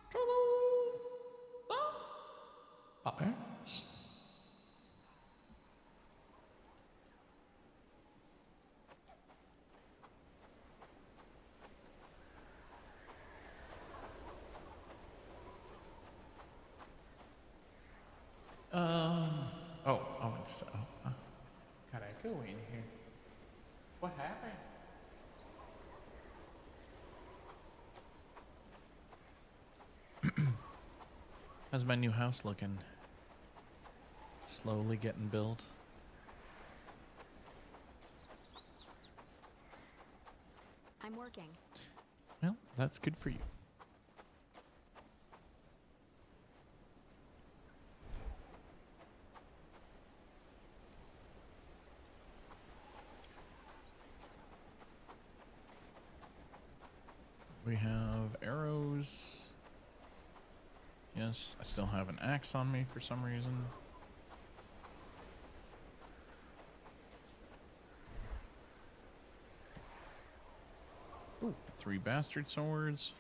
Speaker 1: to the Puppets. Gotta go in here. What happened? How's my new house looking? Slowly getting built.
Speaker 4: I'm working.
Speaker 1: Well, that's good for you. We have arrows. Yes, I still have an axe on me for some reason. Ooh, 3 bastard swords.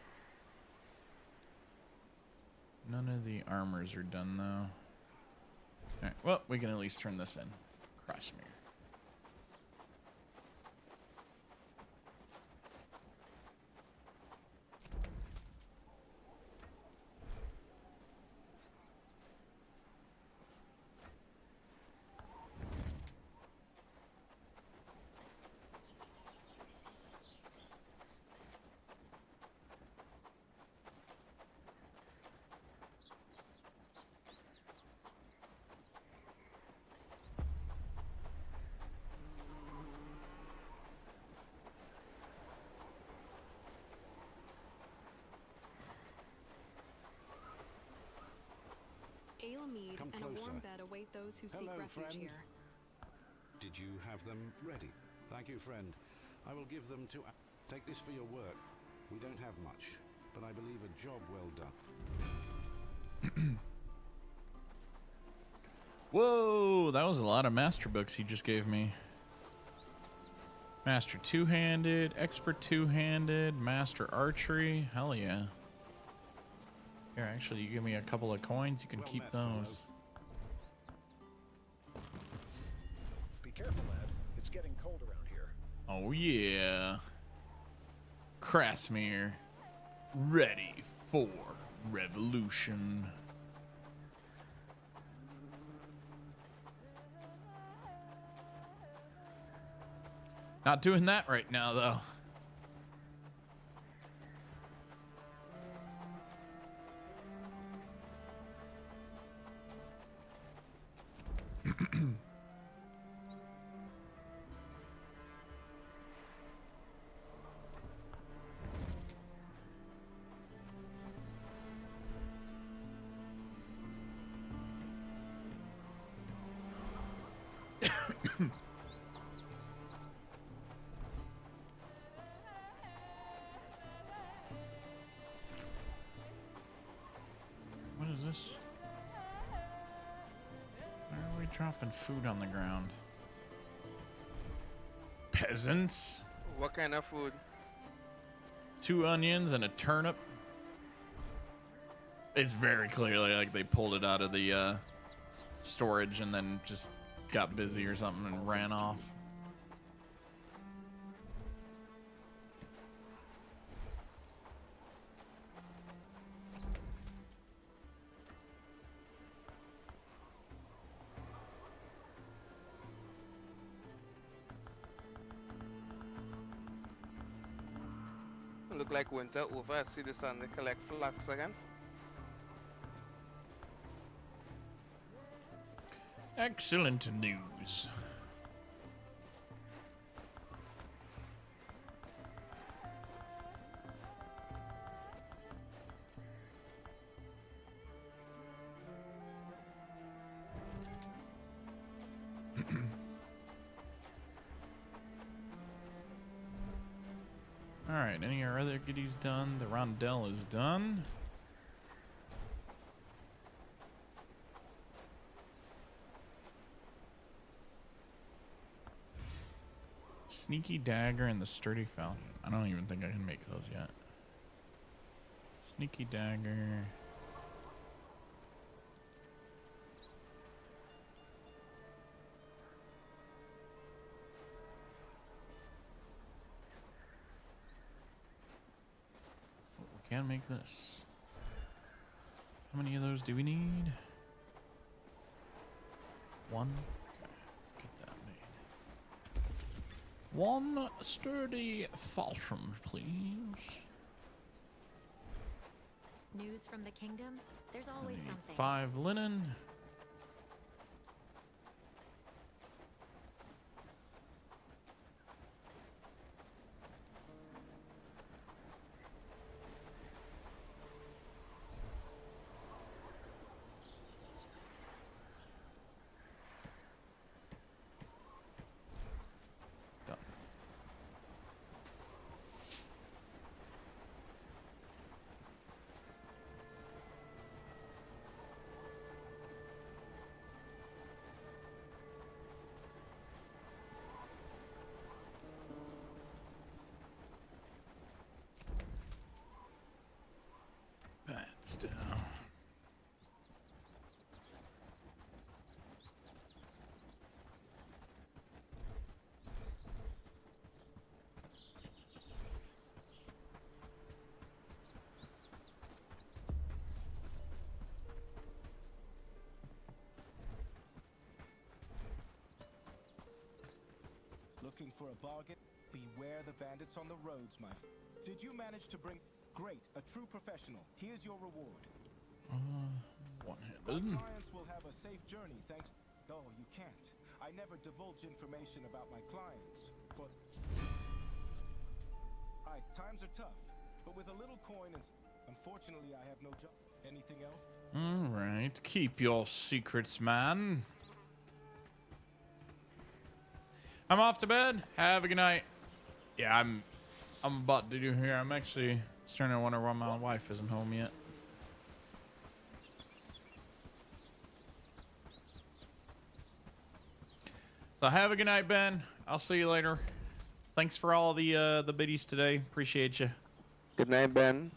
Speaker 1: None of the armors are done though. Alright, well, we can at least turn this in. Crossmere.
Speaker 4: Ale mead
Speaker 14: Come
Speaker 4: and a warm
Speaker 14: closer.
Speaker 4: bed await those who seek
Speaker 14: Hello,
Speaker 4: refuge
Speaker 14: friend.
Speaker 4: here.
Speaker 14: Did you have them ready? Thank you, friend. I will give them to... Take this for your work. We don't have much, but I believe a job well done.
Speaker 1: Whoa, that was a lot of master books he just gave me. Master two-handed, expert two-handed, master archery. Hell yeah. Here, actually, you give me a couple of coins. You can keep those.
Speaker 12: Be careful, lad. It's getting cold around here.
Speaker 1: Oh yeah. Krasmere, ready for revolution. Not doing that right now, though. What is this? Why are we dropping food on the ground? Peasants?
Speaker 2: What kind of food?
Speaker 1: 2 onions and a turnip. It's very clearly like they pulled it out of the storage and then just got busy or something and ran off.
Speaker 2: Look like winter over. I see the sun. They collect flax again.
Speaker 1: Excellent news. All right, any of our other goodies done? The rondelle is done. Sneaky dagger and the sturdy falcon. I don't even think I can make those yet. Sneaky dagger. We can make this. How many of those do we need? 1. Okay, get that made. 1 sturdy falchion, please.
Speaker 15: News from the kingdom? There's always
Speaker 1: I need
Speaker 15: something.
Speaker 1: 5 linen. Done. That's down.
Speaker 16: Looking for a bargain? Beware the bandits on the roads, my Did you manage to bring... Great, a true professional. Here's your reward.
Speaker 1: One-handed.
Speaker 16: My clients will have a safe journey thanks... Oh, you can't. I never divulge information about my clients. For... times are tough, but with a little coin and... Unfortunately, I have no job. Anything else?
Speaker 1: All right, keep your secrets, man. I'm off to bed. Have a good night. Yeah, I'm about to do here. I'm actually starting to wonder why my wife isn't home yet. So have a good night, Ben. I'll see you later. Thanks for all the biddies today. Appreciate you.
Speaker 2: Good night, Ben.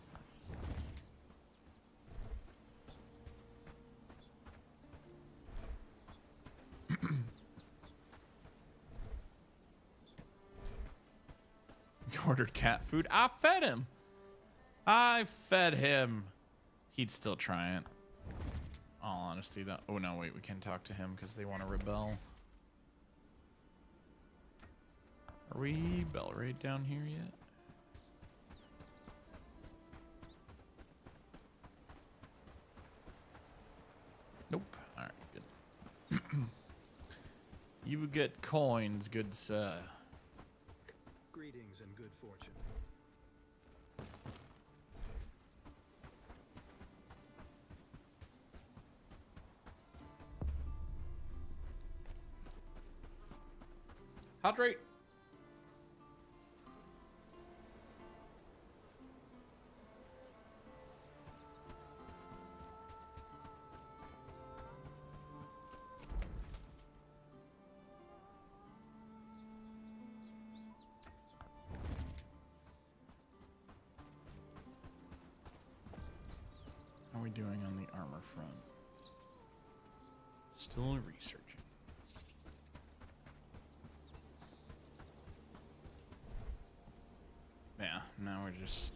Speaker 1: He ordered cat food. I fed him. I fed him. He'd still try it. All honesty, though. Oh, no, wait. We can't talk to him because they want to rebel. Are we Bellwright down here yet? Nope. All right, good. You get coins, good sir.
Speaker 5: Greetings and good fortune.
Speaker 1: Hydrate. doing on the armor front? Still researching. Yeah, now we're just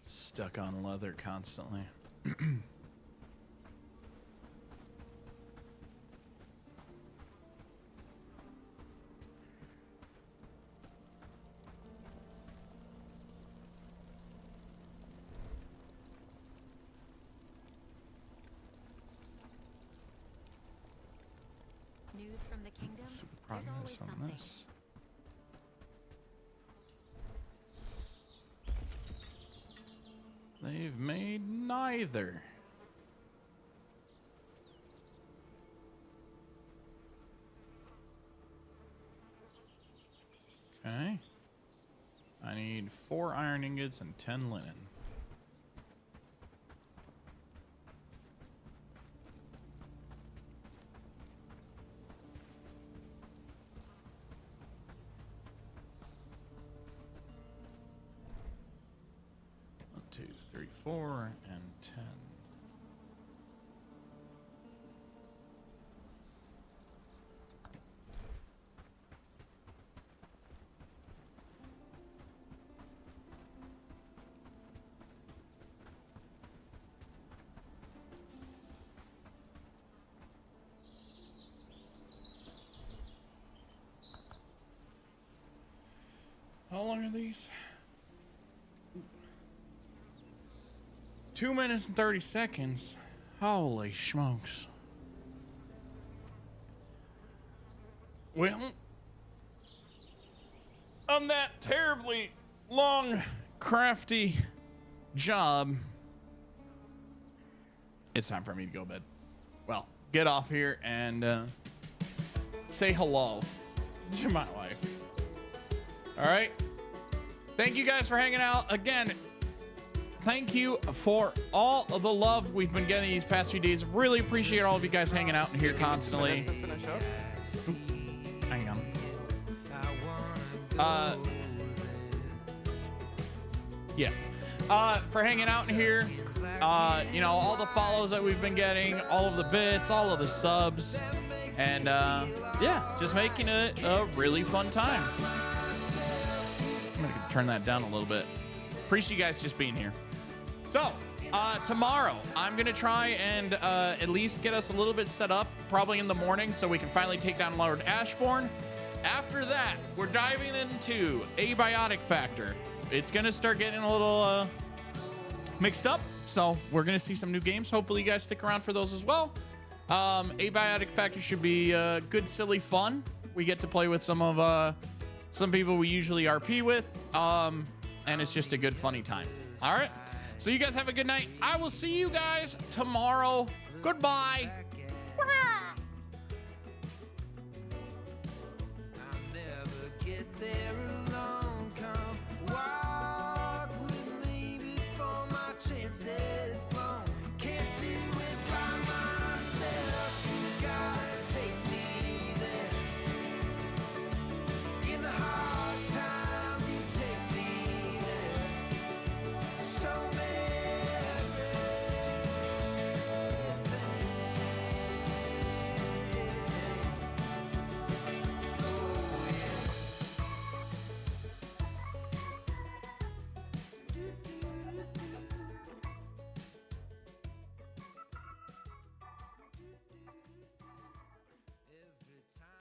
Speaker 1: stuck on leather constantly.
Speaker 15: News from the kingdom.
Speaker 1: Let's see the
Speaker 15: There's always
Speaker 1: progress on
Speaker 15: something.
Speaker 1: this. They've made neither. Okay. I need 4 iron ingots and 10 linen. One, 2, 3, 4, and 10. How long are these? 2 minutes and 30 seconds. Holy smokes. Well, on that terribly long, crafty job, it's time for me to go to bed. Well, get off here and say hello to my wife. All right. Thank you guys for hanging out. Again, thank you for all of the love we've been getting these past few days. Really appreciate all of you guys hanging out in here constantly. Hang on. Yeah. For hanging out in here. You know, all the follows that we've been getting, all of the bits, all of the subs, and yeah, just making it a really fun time. I'm gonna turn that down a little bit. Appreciate you guys just being here. So, tomorrow, I'm going to try and at least get us a little bit set up, probably in the morning, so we can finally take down Lord Ashbourne. After that, we're diving into Abiotic Factor. It's going to start getting a little mixed up, so we're going to see some new games. Hopefully, you guys stick around for those as well. Abiotic Factor should be good, silly fun. We get to play with some people we usually RP with, and it's just a good, funny time. All right? So you guys have a good night. I will see you guys tomorrow. Goodbye.